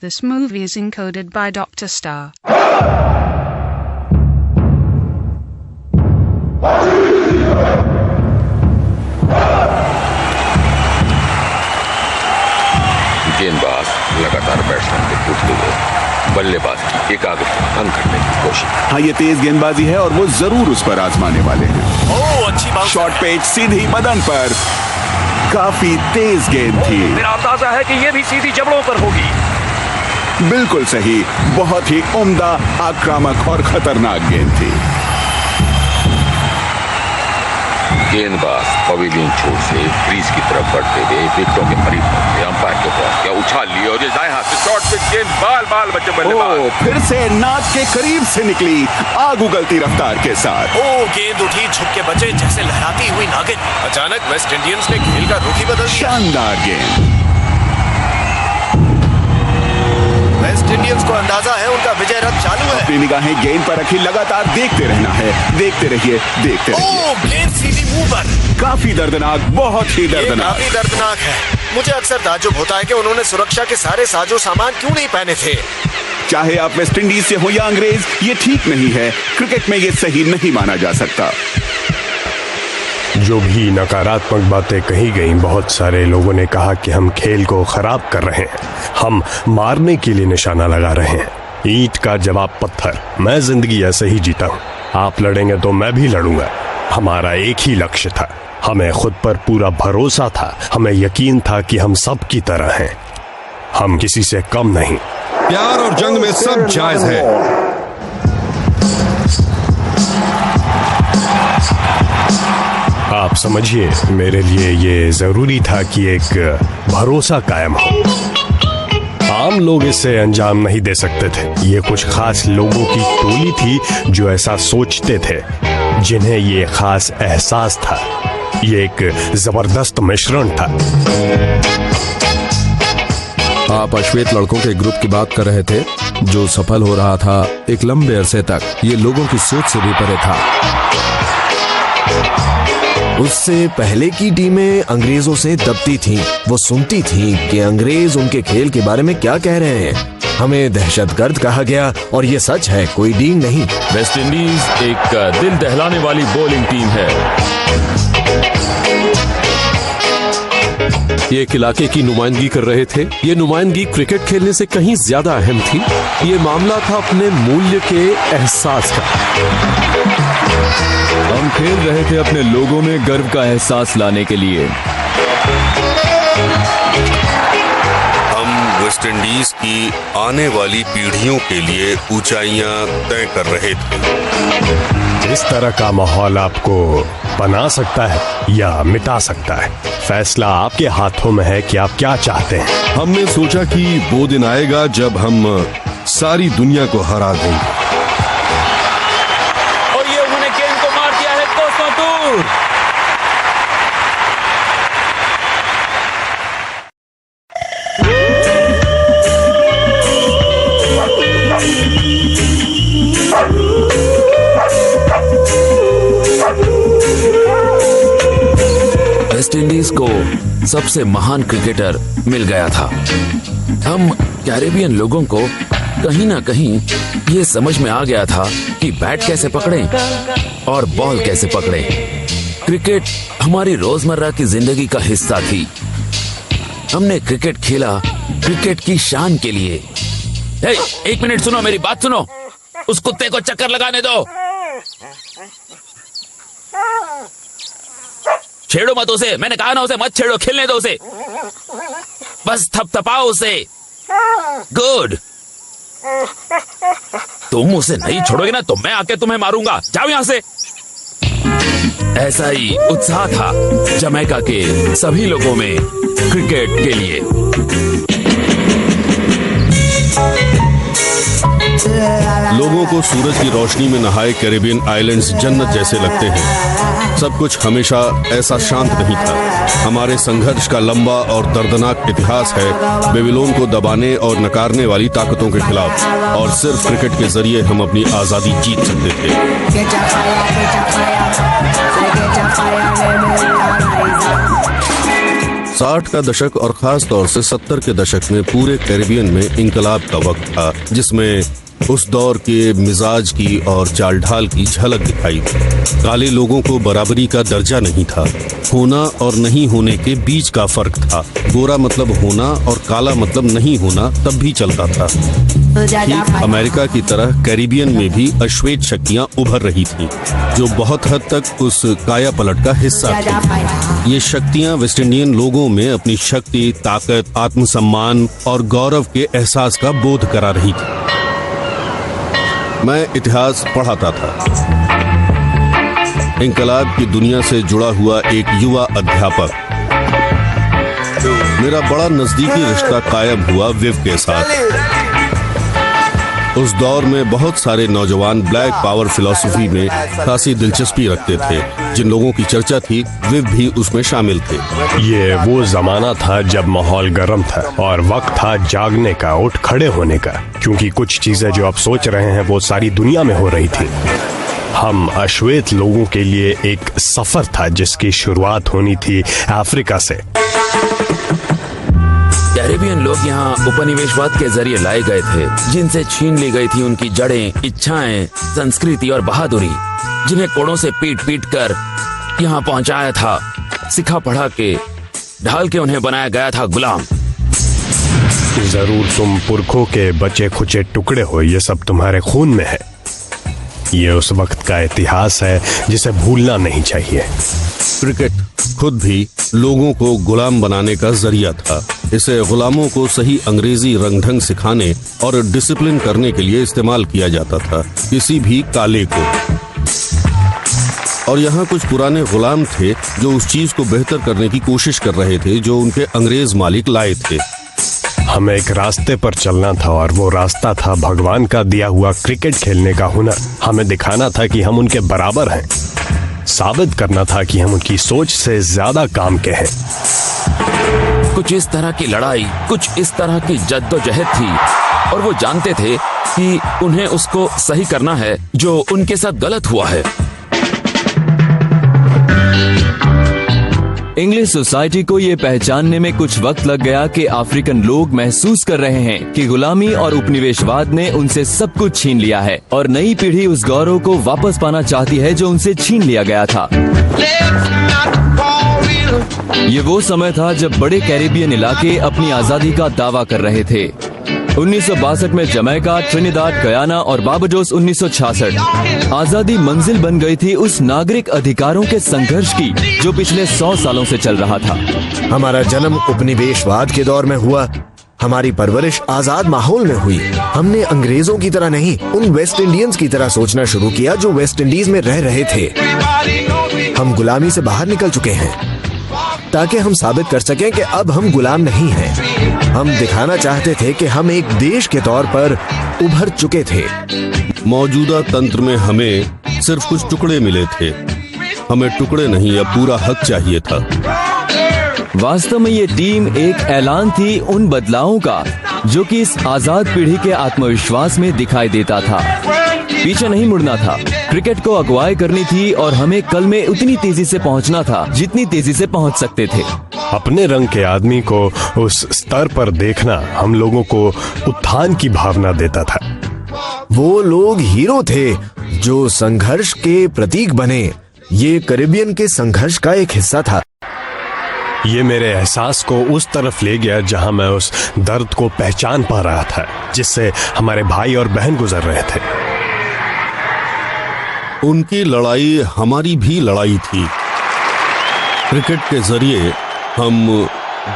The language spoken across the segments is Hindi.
This movie is encoded by Dr. Star. गेंदबाज लगातार बैट्समैन को कूदते हुए बल्लेबाज की एकाग्रता भंग करने की कोशिश। हाँ, ये तेज गेंदबाजी है और वो जरूर उस पर आजमाने वाले हैं। ओह, अच्छी बात। शॉर्ट पेच सीधी बदन पर, काफी तेज गेंद थी। मेरा अंदाजा है कि ये भी सीधी जबड़ों पर होगी। बिल्कुल सही, बहुत ही उम्दा, आक्रामक और खतरनाक गेंद थी। गेंदबाज पवेलियन छोर से क्रीज की तरफ बढ़ते हुए विकेटों के करीब पहुंचे, अंपायर के पास क्या उछाल लिया और दाएं हाथ से शॉट पिच गेंद बाल बच्चे बल्लेबाज। फिर से नाक के करीब से निकली, आग उगलती रफ्तार के साथ। ओह, गेंद उठी, झुक के बचे जैसे लहराती हुई नागिन। अचानक वेस्ट इंडियंस ने खेल का रुख ही बदल दिया। शानदार गेंद। वेस्ट इंडियंस को अंदाजा है उनका विजय रथ चालू है। अपनी निगाहें गेंद पर रखी, लगातार देखते रहना है। देखते रहिए, देखते रहिए। ओह, गेंद सीधी मुंह पर। काफी दर्दनाक, बहुत ही दर्दनाक। काफी दर्दनाक है। मुझे अक्सर ताज्जुब होता है कि उन्होंने सुरक्षा के सारे साजो सामान क्यों नहीं पहने थे। चाहे आप वेस्ट इंडीज से हो या अंग्रेज, ये ठीक नहीं है। क्रिकेट में ये सही नहीं माना जा सकता। जो भी नकारात्मक बातें कही गईं, बहुत सारे लोगों ने कहा कि हम खेल को खराब कर रहे हैं, हम मारने के लिए निशाना लगा रहे हैं। ईंट का जवाब पत्थर। मैं जिंदगी ऐसे ही जीता हूँ। आप लड़ेंगे तो मैं भी लड़ूंगा। हमारा एक ही लक्ष्य था, हमें खुद पर पूरा भरोसा था, हमें यकीन था कि हम सब की तरह हैं, हम किसी से कम नहीं। प्यार और जंग में सब जायज है। आप समझिए, मेरे लिए ये जरूरी था कि एक भरोसा कायम हो। आम लोग इससे अंजाम नहीं दे सकते थे। ये कुछ खास लोगों की टोली थी जो ऐसा सोचते थे, जिन्हें ये खास एहसास था। ये एक जबरदस्त मिश्रण था। आप अश्वेत लड़कों के ग्रुप की बात कर रहे थे जो सफल हो रहा था एक लंबे अरसे तक। ये लोगों की सोच से भी परे था। उससे पहले की टीमें अंग्रेजों से दबती थीं। वो सुनती थीं कि अंग्रेज उनके खेल के बारे में क्या कह रहे हैं। हमें दहशतगर्द कहा गया और ये सच है, कोई डींग नहीं। वेस्ट इंडीज एक दिल दहलाने वाली बॉलिंग टीम है। ये एक इलाके की नुमाइंदगी कर रहे थे। ये नुमाइंदगी क्रिकेट खेलने से कहीं ज्यादा अहम थी। ये मामला था अपने मूल्य के एहसास का। हम खेल रहे थे अपने लोगों में गर्व का एहसास लाने के लिए। हम वेस्ट इंडीज की आने वाली पीढ़ियों के लिए ऊंचाइयां तय कर रहे थे। इस तरह का माहौल आपको बना सकता है या मिटा सकता है। फैसला आपके हाथों में है कि आप क्या चाहते हैं। हमने सोचा कि वो दिन आएगा जब हम सारी दुनिया को हरा देंगे। और ये उन्होंने गेंद को मार दिया है 200 दूर। वेस्ट इंडीज को सबसे महान क्रिकेटर मिल गया था। हम कैरेबियन लोगों को कहीं ना कहीं ये समझ में आ गया था कि बैट कैसे पकड़ें और बॉल कैसे पकड़ें। क्रिकेट हमारी रोजमर्रा की जिंदगी का हिस्सा थी। हमने क्रिकेट खेला क्रिकेट की शान के लिए। एक मिनट सुनो, मेरी बात सुनो। उस कुत्ते को चक्कर लगाने दो। छेड़ो मत उसे, मैंने कहा ना उसे मत छेड़ो, खेलने दो उसे। बस थपथपाओ उसे। गुड। तुम उसे नहीं छोड़ोगे ना तो मैं आके तुम्हें मारूंगा। जाओ यहां से। ऐसा ही उत्साह था जमैका के सभी लोगों में क्रिकेट के लिए। लोगों को सूरज की रोशनी में नहाए कैरेबियन आइलैंड्स जन्नत जैसे लगते हैं। सब कुछ हमेशा ऐसा शांत नहीं था। हमारे संघर्ष का लंबा और दर्दनाक इतिहास है बेबीलोन को दबाने और नकारने वाली ताकतों के खिलाफ, और सिर्फ क्रिकेट के जरिए हम अपनी आजादी जीत सकते थे। 60 का दशक और खास तौर से 70 के दशक में पूरे कैरिबियन में इंकलाब का वक्त था, जिसमें उस दौर के मिजाज की और चाल ढाल की झलक दिखाई दी। काले लोगों को बराबरी का दर्जा नहीं था, होना और नहीं होने के बीच का फर्क था। गोरा मतलब होना और काला मतलब नहीं होना तब भी चलता था। ठीक अमेरिका की तरह कैरिबियन में भी अश्वेत शक्तियां उभर रही थीं, जो बहुत हद तक उस काया पलट का हिस्सा थी। ये शक्तियां वेस्ट इंडियन लोगों में अपनी शक्ति, ताकत, आत्मसम्मान और गौरव के एहसास का बोध करा रही थी। मैं इतिहास पढ़ाता था। इंकलाब की दुनिया से जुड़ा हुआ एक युवा अध्यापक। मेरा बड़ा नजदीकी रिश्ता कायम हुआ विव के साथ। उस दौर में बहुत सारे नौजवान ब्लैक पावर फिलॉसफी में खासी दिलचस्पी रखते थे। जिन लोगों की चर्चा थी, विव भी उसमें शामिल थे। ये वो जमाना था जब माहौल गर्म था और वक्त था जागने का, उठ खड़े होने का, क्योंकि कुछ चीजें जो आप सोच रहे हैं वो सारी दुनिया में हो रही थी। हम अश्वेत लोगों के लिए एक सफर था जिसकी शुरुआत होनी थी अफ्रीका से। कैरेबियन लोग यहाँ उपनिवेशवाद के जरिए लाए गए थे, जिनसे छीन ली गई थी उनकी जड़ें, इच्छाएं, संस्कृति और बहादुरी, जिन्हें कोड़ों से पीट पीट कर यहाँ पहुँचाया था, सिखा पढ़ा के, ढाल के उन्हें बनाया गया था गुलाम। जरूर तुम पुरखों के बचे खुचे टुकड़े हो, ये सब तुम्हारे खून में है। ये उस वक्त का इतिहास है जिसे भूलना नहीं चाहिए। क्रिकेट खुद भी लोगों को गुलाम बनाने का जरिया था। इसे गुलामों को सही अंग्रेजी रंग ढंग सिखाने और डिसिप्लिन करने के लिए इस्तेमाल किया जाता था, किसी भी काले को। और यहाँ कुछ पुराने गुलाम थे जो उस चीज को बेहतर करने की कोशिश कर रहे थे जो उनके अंग्रेज मालिक लाए थे। हमें एक रास्ते पर चलना था और वो रास्ता था भगवान का दिया हुआ क्रिकेट खेलने का हुनर। हमें दिखाना था कि हम उनके बराबर हैं, साबित करना था कि हम उनकी सोच से ज्यादा काम के हैं। कुछ इस तरह की लड़ाई, कुछ इस तरह की जद्दोजहद थी, और वो जानते थे कि उन्हें उसको सही करना है जो उनके साथ गलत हुआ है। इंग्लिश सोसाइटी को ये पहचानने में कुछ वक्त लग गया कि अफ्रीकन लोग महसूस कर रहे हैं कि गुलामी और उपनिवेशवाद ने उनसे सब कुछ छीन लिया है और नई पीढ़ी उस गौरव को वापस पाना चाहती है जो उनसे छीन लिया गया था। ये वो समय था जब बड़े कैरिबियन इलाके अपनी आजादी का दावा कर रहे थे। 1962 में जमैका, ट्रिनिदाद, गयाना और बारबाडोस 1966। आजादी मंजिल बन गई थी उस नागरिक अधिकारों के संघर्ष की जो पिछले 100 सालों से चल रहा था। हमारा जन्म उपनिवेशवाद के दौर में हुआ, हमारी परवरिश आजाद माहौल में हुई। हमने अंग्रेजों की तरह नहीं, उन वेस्ट इंडियंस की तरह सोचना शुरू किया जो वेस्ट इंडीज में रह रहे थे। हम गुलामी से बाहर निकल चुके हैं ताकि हम साबित कर सकें कि अब हम गुलाम नहीं हैं। हम दिखाना चाहते थे कि हम एक देश के तौर पर उभर चुके थे। मौजूदा तंत्र में हमें सिर्फ कुछ टुकड़े मिले थे। हमें टुकड़े नहीं, या पूरा हक चाहिए था। वास्तव में ये टीम एक ऐलान थी उन बदलावों का जो कि इस आजाद पीढ़ी के आत्मविश्वास में दिखाई देता था। पीछे नहीं मुड़ना था, क्रिकेट को अगुवाई करनी थी और हमें कल में उतनी तेजी से पहुंचना था जितनी तेजी से पहुंच सकते थे। अपने रंग के आदमी को उस स्तर पर देखना हम लोगों को उत्थान की भावना देता था। वो लोग हीरो थे जो संघर्ष के प्रतीक बने। ये कैरिबियन के संघर्ष का एक हिस्सा था। ये मेरे एहसास को उस तरफ ले गया जहां मैं उस दर्द को पहचान पा रहा था जिससे हमारे भाई और बहन गुजर रहे थे। उनकी लड़ाई हमारी भी लड़ाई थी। क्रिकेट के जरिए हम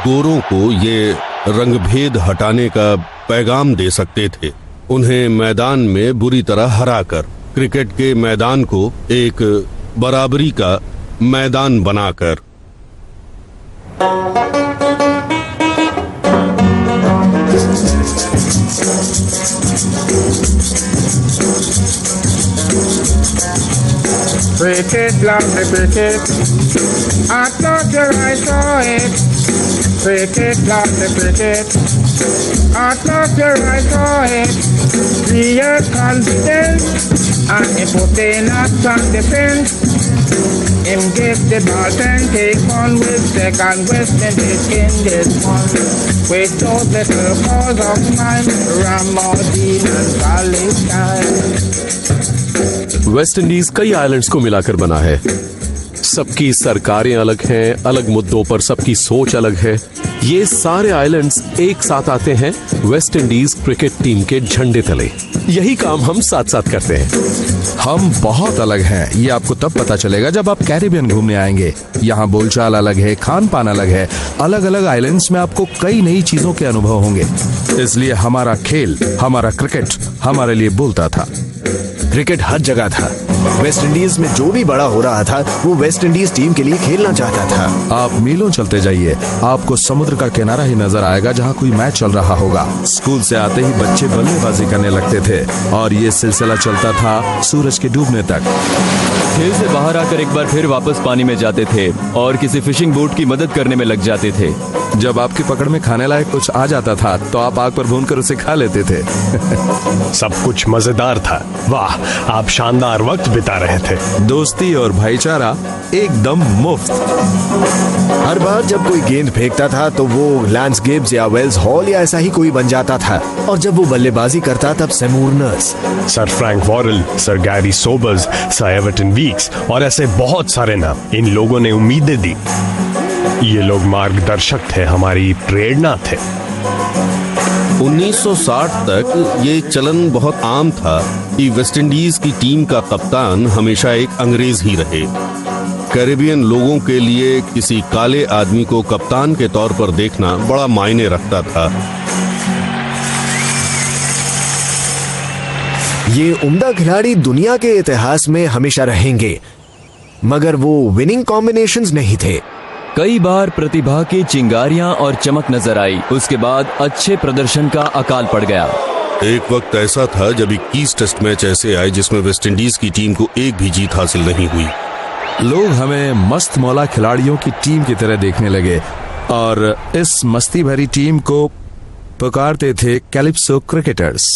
गोरों को ये रंगभेद हटाने का पैगाम दे सकते थे, उन्हें मैदान में बुरी तरह हराकर, क्रिकेट के मैदान को एक बराबरी का मैदान बनाकर। Cricket, love the cricket. I thought your eyes saw it. Cricket, love the cricket. I thought your eyes saw it. sheer confidence, and he put in a strong defense. Him get the ball and take on with second West Indies in this one. With those little cause of mine, Ramadine and Palestine. West Indies कई आइलैंड्स को मिलाकर बना है। सबकी सरकारें अलग हैं, अलग मुद्दों पर सबकी सोच अलग है। ये सारे आइलैंड्स एक साथ आते हैं वेस्ट इंडीज क्रिकेट टीम के झंडे तले। यही काम हम साथ साथ करते हैं। हम बहुत अलग हैं, ये आपको तब पता चलेगा जब आप कैरिबियन घूमने आएंगे। यहाँ बोलचाल अलग है, खान पान अलग है। अलग अलग आइलैंड्स में आपको कई नई चीजों के अनुभव होंगे। इसलिए हमारा खेल, हमारा क्रिकेट हमारे लिए बोलता था। क्रिकेट हर जगह था। वेस्ट इंडीज में जो भी बड़ा हो रहा था वो वेस्ट इंडीज टीम के लिए खेलना चाहता था। आप मीलों चलते जाइए, आपको समुद्र का किनारा ही नजर आएगा जहाँ कोई मैच चल रहा होगा। स्कूल से आते ही बच्चे बल्लेबाजी करने लगते थे और ये सिलसिला चलता था सूरज के डूबने तक। खेल से बाहर आकर एक बार फिर वापस पानी में जाते थे और किसी फिशिंग बोट की मदद करने में लग जाते थे। जब आपकी पकड़ में खाने लायक कुछ आ जाता था तो आप आग पर भूनकर उसे खा लेते थे। सब कुछ मजेदार था। वाह, आप शानदार वक्त बिता रहे थे। दोस्ती और भाईचारा एकदम मुफ्त। हर बार जब कोई गेंद फेंकता था तो वो लैंस गिब्स या वेल्स हॉल या ऐसा ही कोई बन जाता था, और जब वो बल्लेबाजी करता तब Seymour Nurse, sir Frank Worrell, sir Garry Sobers, sir Everton Weekes और ऐसे बहुत सारे नाम। इन लोगों ने उम्मीदें दी। ये लोग मार्गदर्शक थे, हमारी प्रेरणा थे। 1960 तक ये चलन बहुत आम था कि वेस्टइंडीज की टीम का कप्तान हमेशा एक अंग्रेज ही रहे। कैरेबियन लोगों के लिए किसी काले आदमी को कप्तान के तौर पर देखना बड़ा मायने रखता था। ये उम्दा खिलाड़ी दुनिया के इतिहास में हमेशा रहेंगे, मगर वो विनिंग कॉम्बिनेशंस नहीं थे। कई बार प्रतिभा की चिंगारियां और चमक नजर आई, उसके बाद अच्छे प्रदर्शन का अकाल पड़ गया। एक वक्त ऐसा था जब 21 टेस्ट मैच ऐसे आए जिसमें वेस्टइंडीज की टीम को एक भी जीत हासिल नहीं हुई। लोग हमें मस्त मौला खिलाड़ियों की टीम की तरह देखने लगे और इस मस्ती भरी टीम को पुकारते थे कैलिप्सो क्रिकेटर्स।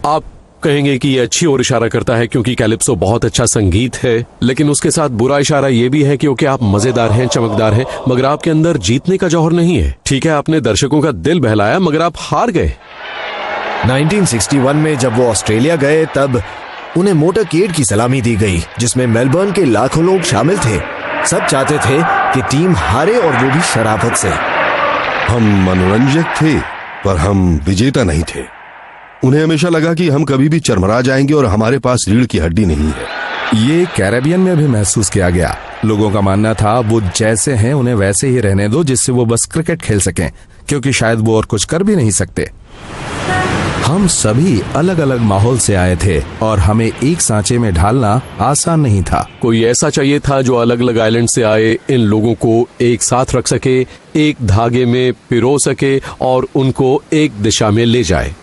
आप कहेंगे कि ये अच्छी ओर इशारा करता है क्योंकि कैलिप्सो बहुत अच्छा संगीत है, लेकिन उसके साथ बुरा इशारा ये भी है क्योंकि आप मजेदार हैं, चमकदार हैं, मगर आपके अंदर जीतने का जौहर नहीं है। ठीक है, आपने दर्शकों का दिल बहलाया, मगर आप हार गए। 1961 में जब वो ऑस्ट्रेलिया गए तब उन्हें मोटरकेड की सलामी दी गई, जिसमें मेलबर्न के लाखों लोग शामिल थे। सब चाहते थे कि टीम हारे, और वो भी शराफत से। हम मनोरंजक थे पर हम विजेता नहीं थे। उन्हें हमेशा लगा कि हम कभी भी चरमरा जाएंगे और हमारे पास रीढ़ की हड्डी नहीं है। ये कैरेबियन में भी महसूस किया गया। लोगों का मानना था वो जैसे हैं उन्हें वैसे ही रहने दो, जिससे वो बस क्रिकेट खेल सकें, क्योंकि शायद वो और कुछ कर भी नहीं सकते। हम सभी अलग अलग माहौल से आए थे और हमें एक सांचे में ढालना आसान नहीं था। कोई ऐसा चाहिए था जो अलग अलग आइलैंड से आए इन लोगों को एक साथ रख सके, एक धागे में पिरो सके और उनको एक दिशा में ले जाए।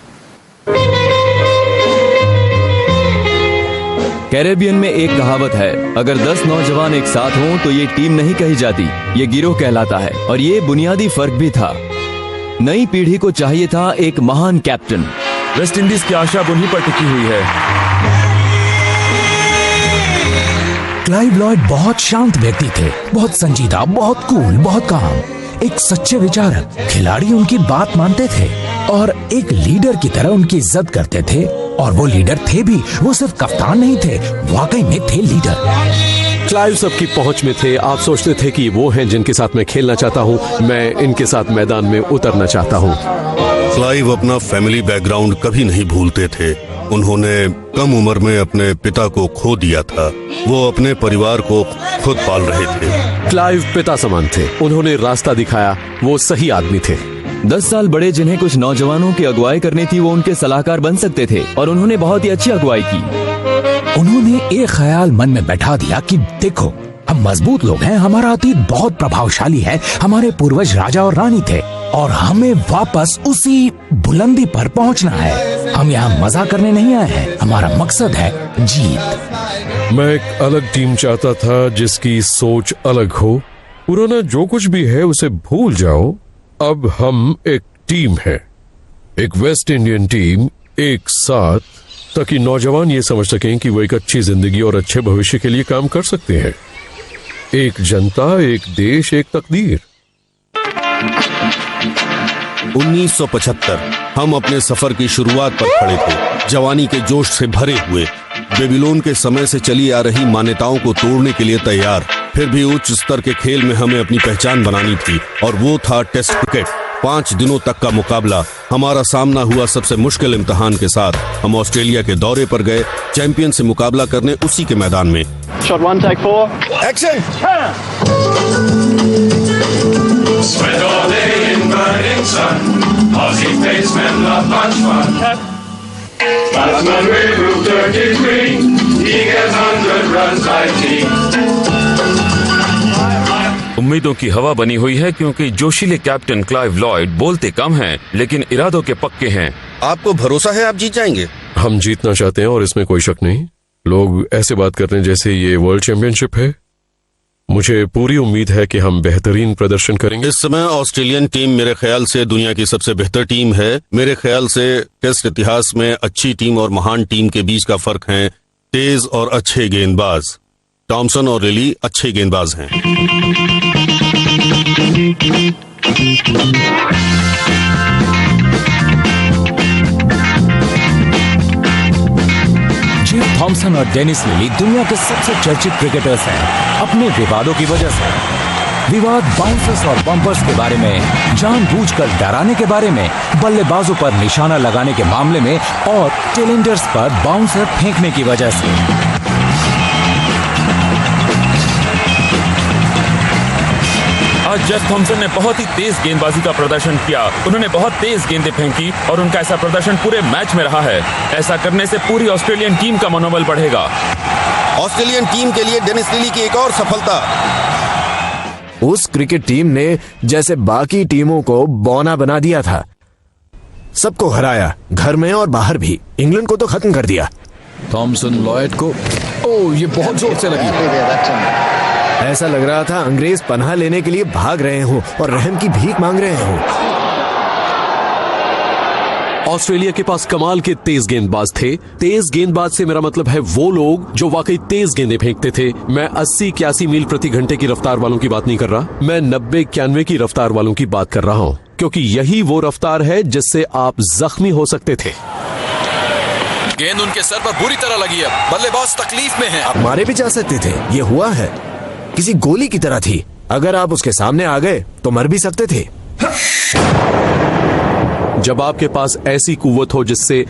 कैरेबियन में एक कहावत है, अगर 10 नौजवान एक साथ हों तो ये टीम नहीं कही जाती, ये गिरोह कहलाता है। और ये बुनियादी फर्क भी था। नई पीढ़ी को चाहिए था एक महान कैप्टन। वेस्ट इंडीज की आशा उन्हीं पर टिकी हुई है। क्लाइव लॉयड बहुत शांत व्यक्ति थे, बहुत संजीदा, बहुत कूल, बहुत काम, एक सच्चे विचारक। खिलाड़ी उनकी बात मानते थे और एक लीडर की तरह उनकी इज्जत करते थे। और वो लीडर थे भी, वो सिर्फ कप्तान नहीं थे, वाकई में थे लीडर। क्लाइव सबकी पहुंच में थे। आप सोचते थे कि वो हैं जिनके साथ मैं खेलना चाहता हूं, मैं इनके साथ मैदान में उतरना चाहता हूं। क्लाइव अपना फैमिली बैकग्राउंड कभी नहीं भूलते थे। उन्होंने कम उम्र में अपने पिता को खो दिया था। वो अपने परिवार को खुद पाल रहे थे। क्लाइव पिता समान थे, उन्होंने रास्ता दिखाया, वो सही आदमी थे। 10 साल बड़े जिन्हें कुछ नौजवानों की अगुवाई करनी थी, वो उनके सलाहकार बन सकते थे और उन्होंने बहुत ही अच्छी अगुवाई की। उन्होंने एक ख्याल मन में बैठा दिया कि देखो, हम मजबूत लोग हैं, हमारा अतीत बहुत प्रभावशाली है, हमारे पूर्वज राजा और रानी थे और हमें वापस उसी बुलंदी पर पहुंचना है। हम यहाँ मजा करने नहीं आए हैं, हमारा मकसद है जीत। मैं एक अलग टीम चाहता था जिसकी सोच अलग हो। पुराना जो कुछ भी है उसे भूल जाओ। अब हम एक टीम है, एक वेस्ट इंडियन टीम एक साथ, ताकि नौजवान ये समझ सकें कि वो एक अच्छी जिंदगी और अच्छे भविष्य के लिए काम कर सकते हैं। एक जनता, एक देश, एक तकदीर। 1975 हम अपने सफर की शुरुआत पर खड़े थे, जवानी के जोश से भरे हुए, बेबीलोन के समय से चली आ रही मान्यताओं को तोड़ने के लिए तैयार। फिर भी उच्च स्तर के खेल में हमें अपनी पहचान बनानी थी, और वो था टेस्ट क्रिकेट। 5 दिनों तक का मुकाबला। हमारा सामना हुआ सबसे मुश्किल इम्तिहान के साथ। हम ऑस्ट्रेलिया के दौरे पर गए, चैंपियन से मुकाबला करने उसी के मैदान में। Shot 1, take 4. Action! Sweat all day in burning sun. Aussie basemen love much fun. Batsman remove dirty green. He gets 100 runs like team. उम्मीदों की हवा बनी हुई है, क्योंकि जोशीले कैप्टन क्लाइव लॉयड बोलते कम हैं, लेकिन इरादों के पक्के हैं। आपको भरोसा है आप जीत जाएंगे? हम जीतना चाहते हैं और इसमें कोई शक नहीं। लोग ऐसे बात करते हैं जैसे ये वर्ल्ड चैंपियनशिप है। मुझे पूरी उम्मीद है कि हम बेहतरीन प्रदर्शन करेंगे। इस समय ऑस्ट्रेलियन टीम मेरे ख्याल से दुनिया की सबसे बेहतर टीम है। मेरे ख्याल से टेस्ट इतिहास में अच्छी टीम और महान टीम के बीच का फर्क है तेज और अच्छे गेंदबाज। टॉमसन और लिली अच्छे गेंदबाज हैं। जेफ थॉमसन और डेनिस लिली दुनिया के सबसे चर्चित क्रिकेटर्स हैं, अपने विवादों की वजह से। विवाद बाउंसर्स और बम्पर्स के बारे में, जानबूझकर डराने के बारे में, बल्लेबाजों पर निशाना लगाने के मामले में और टेलेंडर्स पर बाउंसर फेंकने की वजह से। आज जेफ थॉमसन ने बहुत ही तेज गेंदबाजी का प्रदर्शन किया। उन्होंने बहुत तेज गेंदें फेंकी और उनका ऐसा प्रदर्शन पूरे मैच में रहा है। ऐसा करने से पूरी ऑस्ट्रेलियन टीम का मनोबल बढ़ेगा। ऑस्ट्रेलियन टीम के लिए डेनिस लिली की एक और सफलता। उस क्रिकेट टीम ने जैसे बाकी टीमों को बौना बना दिया था। सबको हराया, घर में और बाहर भी। इंग्लैंड को तो खत्म कर दिया। थॉमसन लॉयड को ये बहुत जोर से लगी। ऐसा लग रहा था अंग्रेज पनाह लेने के लिए भाग रहे हों और रहम की भीख मांग रहे हों। ऑस्ट्रेलिया के पास कमाल के तेज गेंदबाज थे। तेज गेंदबाज से मेरा मतलब है वो लोग जो वाकई तेज गेंदें फेंकते थे। मैं 80-81 मील प्रति घंटे की रफ्तार वालों की बात नहीं कर रहा, मैं 90-91 की रफ्तार वालों की बात कर रहा हूं, क्योंकि यही वो रफ्तार है जिससे आप जख्मी हो सकते थे। गेंद उनके सर पर बुरी तरह लगी है, बल्लेबाज तकलीफ में है। आप मारे भी जा सकते थे, ये हुआ है। किसी गोली की तरह थी, अगर आप उसके सामने आ गए तो मर भी सकते थे। जब आपके पास ऐसी कुव्वत हो जिससे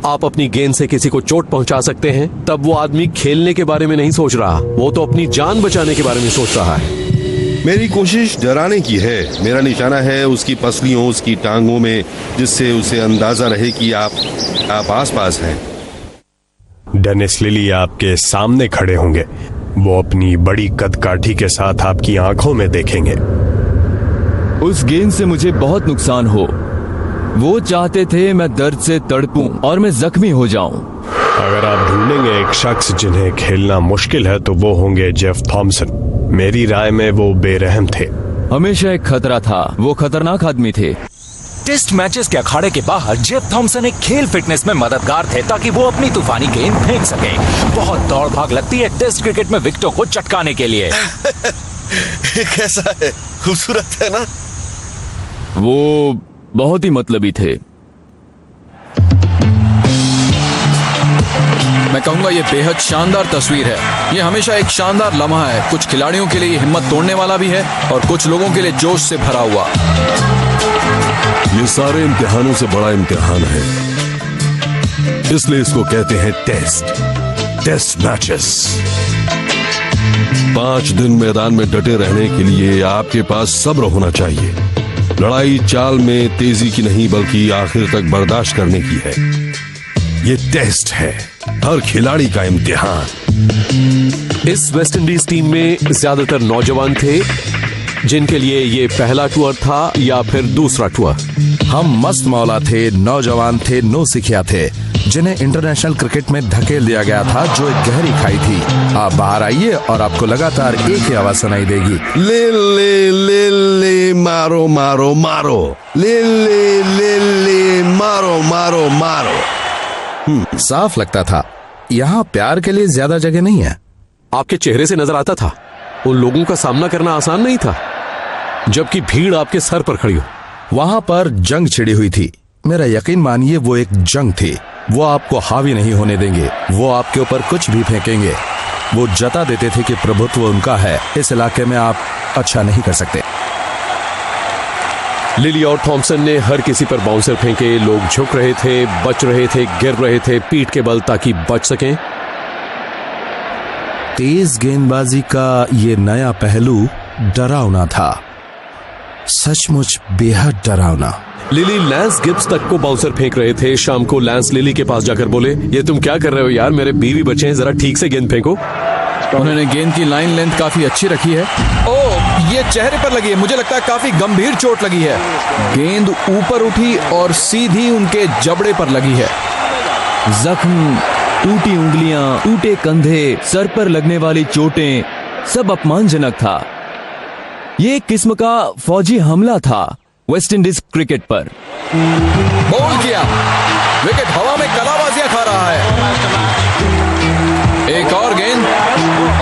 आप अपनी गेंद से किसी को चोट पहुंचा सकते हैं, तब वो आदमी खेलने के बारे में नहीं सोच रहा, वो तो अपनी जान बचाने के बारे में सोच रहा है। मेरी कोशिश डराने की है। मेरा निशाना है उसकी पसलियों, उसकी टांगों में, जिससे उसे अंदाजा रहे कि आप आसपास हैं। डेनिस लिली आपके सामने खड़े होंगे। वो अपनी बड़ी कदकाठी के साथ आपकी आंखों में देखेंगे। उस गेंद से मुझे बहुत नुकसान हो। वो चाहते थे मैं दर्द से तड़पूं और मैं जख्मी हो जाऊं। अगर आप ढूंढेंगे एक शख्स जिन्हें खेलना मुश्किल है तो वो होंगे जेफ थॉमसन। मेरी राय में वो बेरहम थे। हमेशा एक खतरा था, वो खतरनाक आदमी थे। टेस्ट मैचेस के अखाड़े के बाहर जेफ थॉमसन एक खेल फिटनेस में मददगार थे ताकि वो अपनी तूफानी गेंद फेंक सके। बहुत दौड़ भाग लगती है टेस्ट क्रिकेट में विकेटों को चटकाने के लिए। कैसा है, खूबसूरत है ना? वो बहुत ही मतलबी थे। मैं कहूंगा ये बेहद शानदार तस्वीर है। ये हमेशा एक शानदार लम्हा है। कुछ खिलाड़ियों के लिए हिम्मत तोड़ने वाला भी है और कुछ लोगों के लिए जोश से भरा हुआ। ये सारे इम्तिहानों से बड़ा इम्तिहान है, इसलिए इसको कहते हैं टेस्ट मैचेस। 5 दिन मैदान में डटे रहने के लिए आपके पास सब्र होना चाहिए। लड़ाई चाल में तेजी की नहीं बल्कि आखिर तक बर्दाश्त करने की है। ये टेस्ट है, हर खिलाड़ी का इम्तिहान। इस वेस्ट इंडीज टीम में ज्यादातर नौजवान थे जिनके लिए ये पहला टूर था या फिर दूसरा टूर। हम मस्त मौला थे, नौजवान थे, नौसिखिया थे। जिन्हें इंटरनेशनल क्रिकेट में धकेल दिया गया था, जो एक गहरी खाई थी। आप बाहर आइए और आपको लगातार एक ही आवाज सुनाई देगी, ले ले ले ले मारो मारो मारो, ले ले ले ले मारो मारो मारो। साफ लगता था यहाँ प्यार के लिए ज्यादा जगह नहीं है। आपके चेहरे से नजर आता था उन लोगों का सामना करना आसान नहीं था, जबकि भीड़ आपके सर पर खड़ी हो। वहां पर जंग छिड़ी हुई थी। मेरा यकीन मानिए वो एक जंग थी। वो आपको हावी नहीं होने देंगे, वो आपके ऊपर कुछ भी फेंकेंगे। वो जता देते थे कि प्रभुत्व उनका है, इस इलाके में आप अच्छा नहीं कर सकते। लिली और थॉमसन ने हर किसी पर बाउंसर फेंके। लोग झुक रहे थे, बच रहे थे, गिर रहे थे पीठ के बल ताकि बच सकें। तेज गेंदबाजी का ये नया पहलू डरावना था, सचमुच बेहद डरावना। लिली लैंस गिब्स तक को बाउंसर फेंक रहे थे। शाम को लैंस लिली के पास जाकर बोले, ये तुम क्या कर रहे हो यार, मेरे बीवी बच्चे हैं, जरा ठीक से गेंद फेंको। उन्होंने गेंद की लाइन लेंथ काफी अच्छी रखी है। ओह, ये चेहरे पर लगी है, मुझे लगता है काफी गंभीर चोट लगी है। गेंद ऊपर उठी और सीधी उनके जबड़े पर लगी है। जख्म, टूटी उंगलियां, टूटे कंधे, सर पर लगने वाली चोटें, सब अपमानजनक था। ये एक किस्म का फौजी हमला था वेस्ट इंडीज क्रिकेट पर। बॉल किया, विकेट हवा में कलाबाजियां खा रहा है। एक और गेंद,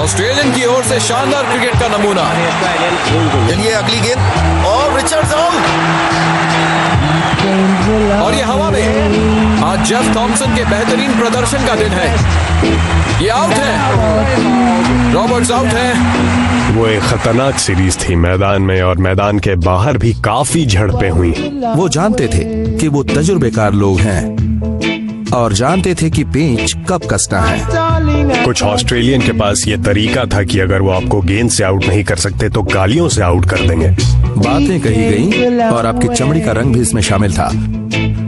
ऑस्ट्रेलियन की ओर से शानदार क्रिकेट का नमूना। चलिए अगली गेंद, और रिचर्डसन, और ये हवा में। आज जेफ थॉमसन के बेहतरीन प्रदर्शन का दिन है। ये आउट है, रॉबर्ट्स आउट है। वो एक खतरनाक सीरीज थी मैदान में, और मैदान के बाहर भी काफी झड़पें हुई। वो जानते थे कि वो तजुर्बेकार लोग हैं और जानते थे कि पेंच कब कसना है। कुछ ऑस्ट्रेलियन के पास ये तरीका था कि अगर वो आपको गेंद से आउट नहीं कर सकते तो गालियों से आउट कर देंगे। बातें कही गईं और आपकी चमड़ी का रंग भी इसमें शामिल था।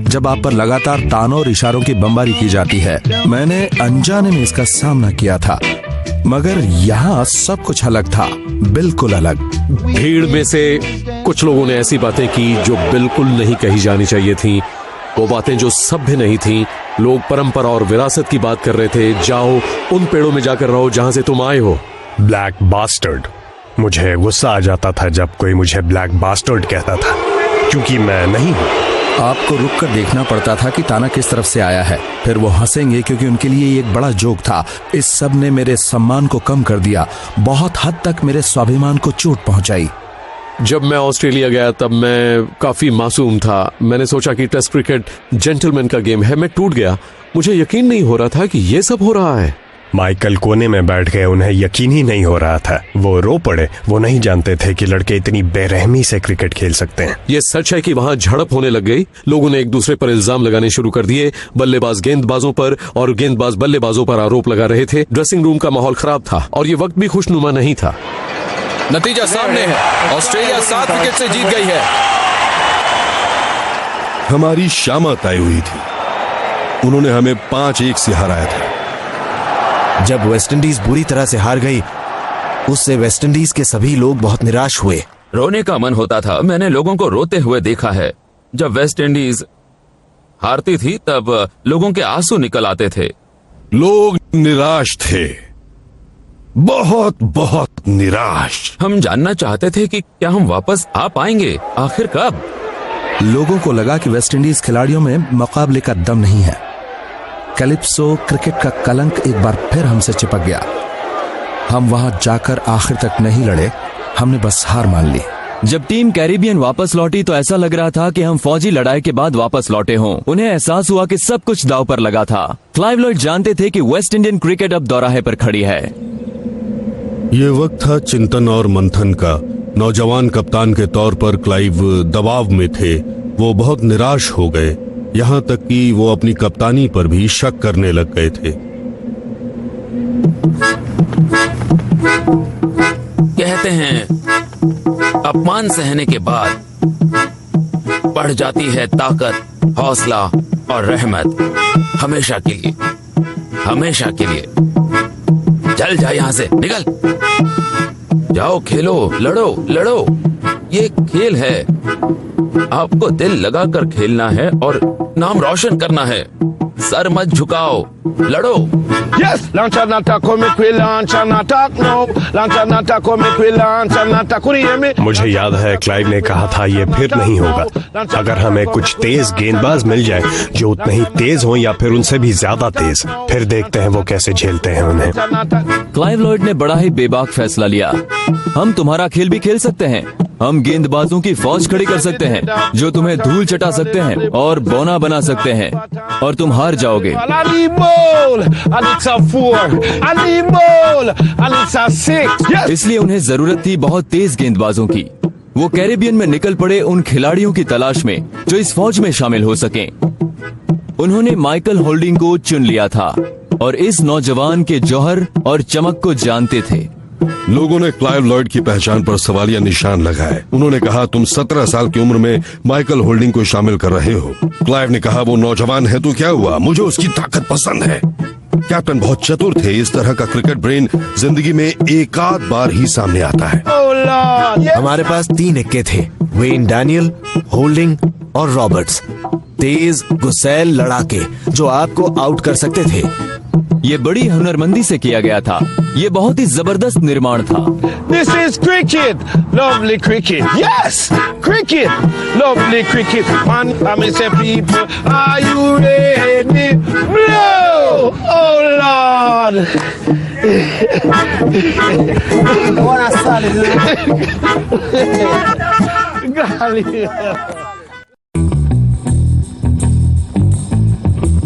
जब आप पर लगातार तानों और इशारों की बमबारी की जाती है, मैंने अनजाने में इसका सामना किया था, मगर यहाँ सब कुछ अलग था, बिल्कुल अलग। भीड़ में से कुछ लोगों ने ऐसी बातें की जो बिल्कुल नहीं कही जानी चाहिए थी। वो बातें जो सभ्य नहीं थी। लोग परंपरा और विरासत की बात कर रहे थे। जाओ उन पेड़ों में जाकर रहो जहां से तुम आए हो। Black bastard. मुझे गुस्सा आ जाता था जब कोई मुझे ब्लैक बास्टर्ड कहता था, क्योंकि मैं नहीं हूं। आपको रुक कर देखना पड़ता था कि ताना किस तरफ से आया है, फिर वो हंसेंगे क्योंकि उनके लिए ये एक बड़ा जोक था। इस सब ने मेरे सम्मान को कम कर दिया, बहुत हद तक मेरे स्वाभिमान को चोट पहुंचाई। जब मैं ऑस्ट्रेलिया गया तब मैं काफी मासूम था। मैंने सोचा कि टेस्ट क्रिकेट जेंटलमैन का गेम है। मैं टूट गया। मुझे यकीन नहीं हो रहा था कि ये सब हो रहा है। माइकल कोने में बैठ गए, उन्हें यकीन ही नहीं हो रहा था। वो रो पड़े। वो नहीं जानते थे कि लड़के इतनी बेरहमी से क्रिकेट खेल सकते हैं। ये सच है कि वहां झड़प होने लग गई। लोगों ने एक दूसरे पर इल्जाम लगाने शुरू कर दिए। बल्लेबाज गेंदबाजों पर और गेंदबाज बल्लेबाजों पर आरोप लगा रहे थे। ड्रेसिंग रूम का माहौल खराब था और ये वक्त भी खुशनुमा नहीं था। नतीजा सामने है, ऑस्ट्रेलिया 7 विकेट से जीत गई है। हमारी शामत आई हुई थी। उन्होंने हमें 5-1 से हराया था। जब वेस्टइंडीज बुरी तरह से हार गई, उससे वेस्टइंडीज के सभी लोग बहुत निराश हुए। रोने का मन होता था। मैंने लोगों को रोते हुए देखा है। जब वेस्ट इंडीज हारती थी तब लोगों के आंसू निकल आते थे। लोग निराश थे, बहुत बहुत निराश। हम जानना चाहते थे कि क्या हम वापस आ पाएंगे, आखिर कब। लोगों को लगा कि वेस्टइंडीज खिलाड़ियों में मुकाबले का दम नहीं है। कैलिप्सो क्रिकेट का कलंक एक बार फिर हमसे चिपक गया। हम वहां जाकर आखिर तक नहीं लड़े, हमने बस हार मान ली। जब टीम कैरिबियन वापस लौटी तो ऐसा लग रहा था कि हम फौजी लड़ाई के बाद वापस लौटे हों। उन्हें एहसास हुआ कि सब कुछ दांव पर लगा था। क्लाइव लॉयड जानते थे कि वेस्ट इंडियन क्रिकेट अब दौराहे पर खड़ी है। ये वक्त था चिंतन और मंथन का। नौजवान कप्तान के तौर पर क्लाइव दबाव में थे। वो बहुत निराश हो गए, यहाँ तक कि वो अपनी कप्तानी पर भी शक करने लग गए थे। कहते हैं अपमान सहने के बाद बढ़ जाती है ताकत, हौसला और रहमत। हमेशा के लिए, हमेशा के लिए। चल जा यहां से, निकल जाओ, खेलो, लड़ो लड़ो। ये खेल है। आपको दिल लगाकर खेलना है और नाम रोशन करना है। सर मत झुकाओ, लड़ो। Yes, launch an attack, come we launch an attack now. Launch an attack, come we launch an attack. Could you hear me? मुझे याद है क्लाइव ने कहा था ये फिर नहीं होगा। अगर हमें कुछ तेज गेंदबाज मिल जाए जो उतने ही तेज हों या फिर उनसे भी ज्यादा तेज, फिर देखते हैं वो कैसे झेलते हैं उन्हें। क्लाइव लॉयड ने बड़ा ही बेबाक फैसला लिया। हम तुम्हारा खेल भी खेल सकते हैं। हम गेंदबाजों की फौज खड़ी कर सकते हैं जो तुम्हें धूल चटा सकते हैं और बौना बना सकते हैं, और तुम हार जाओगे। इसलिए उन्हें जरूरत थी बहुत तेज गेंदबाजों की। वो कैरेबियन में निकल पड़े उन खिलाड़ियों की तलाश में जो इस फौज में शामिल हो सकें। उन्होंने माइकल होल्डिंग को चुन लिया था और इस नौजवान के जौहर और चमक को जानते थे। लोगों ने क्लाइव लॉयड की पहचान पर सवालिया निशान लगाए। उन्होंने कहा, तुम 17 साल की उम्र में माइकल होल्डिंग को शामिल कर रहे हो। क्लाइव ने कहा, वो नौजवान है तो क्या हुआ, मुझे उसकी ताकत पसंद है। कैप्टन बहुत चतुर थे। इस तरह का क्रिकेट ब्रेन जिंदगी में एक आध बार ही सामने आता है। हमारे पास 3 इक्के थे, वेन डैनियल, होल्डिंग और रॉबर्ट्स। तेज गुस्सैल लड़ाके जो आपको आउट कर सकते थे। ये बड़ी हुनरमंदी से किया गया था। ये बहुत ही जबरदस्त निर्माण था। This is cricket, lovely cricket. Yes, cricket, lovely cricket. Man, I say people, are you ready? Blow! Oh Lord!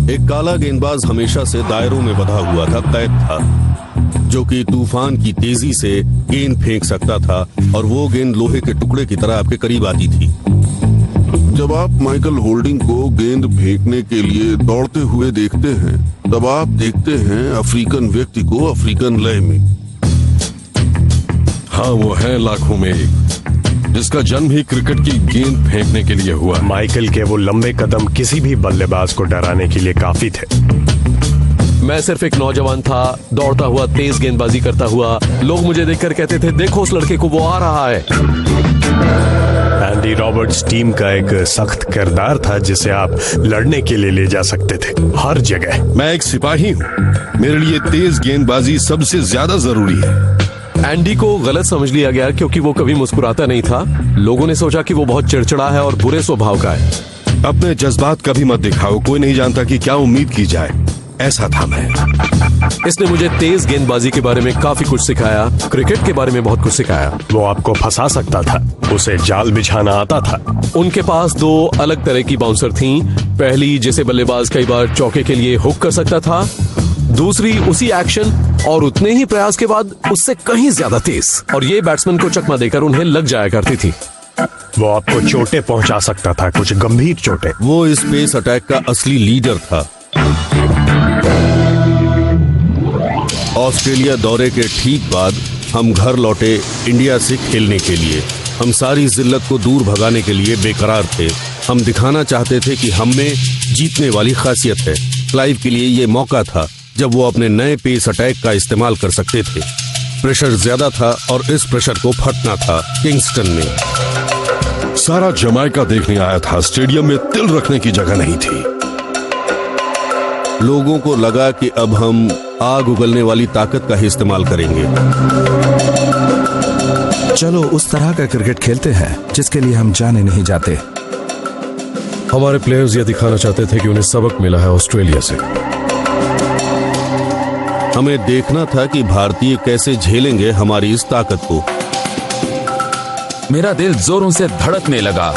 एक काला गेंदबाज हमेशा से दायरों में बंधा हुआ था, कैद था, जो कि तूफान की तेजी से गेंद फेंक सकता था और वो गेंद लोहे के टुकड़े की तरह आपके करीब आती थी। जब आप माइकल होल्डिंग को गेंद फेंकने के लिए दौड़ते हुए देखते हैं, तब आप देखते हैं अफ्रीकन व्यक्ति को अफ्रीकन लय में। हाँ, वो है लाखों में एक, जिसका जन्म ही क्रिकेट की गेंद फेंकने के लिए हुआ। माइकल के वो लंबे कदम किसी भी बल्लेबाज को डराने के लिए काफी थे। मैं सिर्फ एक नौजवान था, दौड़ता हुआ, तेज गेंदबाजी करता हुआ। लोग मुझे देखकर कहते थे, देखो उस लड़के को, वो आ रहा है। एंडी रॉबर्ट्स टीम का एक सख्त किरदार था जिसे आप लड़ने के लिए ले जा सकते थे हर जगह। मैं एक सिपाही हूँ, मेरे लिए तेज गेंदबाजी सबसे ज्यादा जरूरी है। एंडी को गलत समझ लिया गया क्योंकि वो कभी मुस्कुराता नहीं था। लोगों ने सोचा कि वो बहुत चिड़चिड़ा है और बुरे स्वभाव का है। अपने जज्बात कभी मत दिखाओ, कोई नहीं जानता कि क्या उम्मीद की जाए। ऐसा था मैं। इसने मुझे तेज गेंदबाजी के बारे में काफी कुछ सिखाया, क्रिकेट के बारे में बहुत कुछ सिखाया। वो आपको फंसा सकता था, उसे जाल बिछाना आता था। उनके पास 2 अलग तरह की बाउंसर थीं। पहली, जिसे बल्लेबाज कई बार चौके के लिए हुक कर सकता था। दूसरी, उसी एक्शन और उतने ही प्रयास के बाद उससे कहीं ज्यादा तेज, और ये बैट्समैन को चकमा देकर उन्हें लग जाया करती थी। वो आपको चोटें पहुंचा सकता था, कुछ गंभीर चोटें। वो इस पेस अटैक का असली लीडर था। ऑस्ट्रेलिया दौरे के ठीक बाद हम घर लौटे इंडिया से खेलने के लिए। हम सारी जिल्लत को दूर भगाने के लिए बेकरार थे। हम दिखाना चाहते थे कि हम में जीतने वाली खासियत है। क्लाइव के लिए ये मौका था जब वो अपने नए पेस अटैक का इस्तेमाल कर सकते थे। प्रेशर ज्यादा था और इस प्रेशर को फटना था किंगस्टन में। सारा जमाइका देखने आया था, स्टेडियम में तिल रखने की जगह नहीं थी। लोगों को लगा कि अब हम आग उगलने वाली ताकत का ही इस्तेमाल करेंगे। चलो उस तरह का क्रिकेट खेलते हैं जिसके लिए हम जाने नहीं जाते। हमारे प्लेयर्स ये दिखाना चाहते थे कि उन्हें सबक मिला है ऑस्ट्रेलिया से। हमें देखना था कि भारतीय कैसे झेलेंगे हमारी इस ताकत को। मेरा दिल जोरों से धड़कने लगा।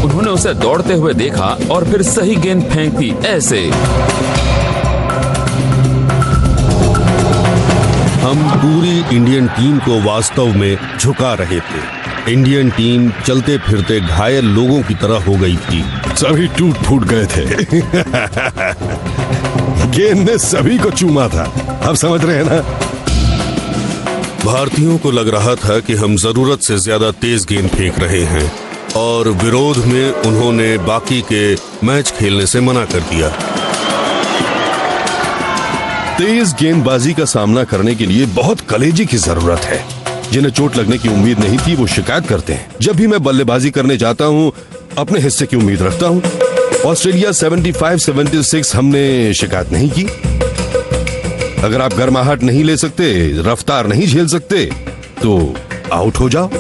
उन्होंने उसे दौड़ते हुए देखा और फिर सही गेंद फेंक दी, ऐसे। हम पूरी इंडियन टीम को वास्तव में झुका रहे थे। इंडियन टीम चलते फिरते घायल लोगों की तरह हो गई थी। सभी टूट फूट गए थे। गेंद ने सभी को चूमा था। आप समझ रहे हैं ना? भारतीयों को लग रहा था कि हम जरूरत से ज्यादा तेज गेंद फेंक रहे हैं और विरोध में उन्होंने बाकी के मैच खेलने से मना कर दिया। तेज गेंदबाजी का सामना करने के लिए बहुत कलेजे की जरूरत है। जिन्हें चोट लगने की उम्मीद नहीं थी वो शिकायत करते हैं। जब भी मैं बल्लेबाजी करने जाता हूँ अपने हिस्से की उम्मीद रखता हूँ। ऑस्ट्रेलिया 75-76 हमने शिकायत नहीं की। अगर आप गर्माहट नहीं ले सकते, रफ्तार नहीं झेल सकते तो आउट हो जाओ।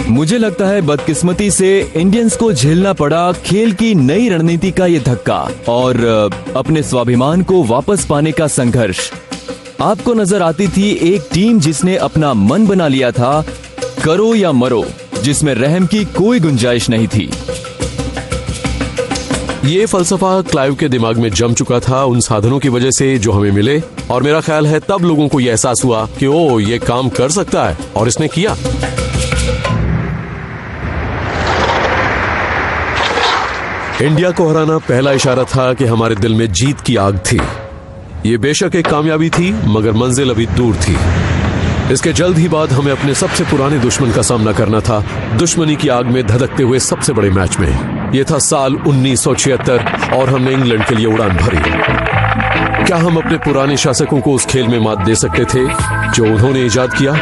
मुझे लगता है बदकिस्मती से इंडियंस को झेलना पड़ा खेल की नई रणनीति का ये धक्का और अपने स्वाभिमान को वापस पाने का संघर्ष। आपको नजर आती थी एक टीम जिसने अपना मन बना लिया था, करो या मरो, जिसमें रहम की कोई गुंजाइश नहीं थी। ये फलसफा क्लाइव के दिमाग में जम चुका था उन साधनों की वजह से जो हमें मिले, और मेरा ख्याल है तब लोगों को यह एहसास हुआ कि ओ ये काम कर सकता है, और इसने किया। इंडिया को हराना पहला इशारा था कि हमारे दिल में जीत की आग थी। ये बेशक एक कामयाबी थी, मगर मंजिल अभी दूर थी। इसके जल्द ही बाद हमें अपने सबसे पुराने दुश्मन का सामना करना था, दुश्मनी की आग में धधकते हुए सबसे बड़े मैच में। यह था साल 1976 और हमने इंग्लैंड के लिए उड़ान भरी। क्या हम अपने पुराने शासकों को उस खेल में मात दे सकते थे जो उन्होंने इजाद किया?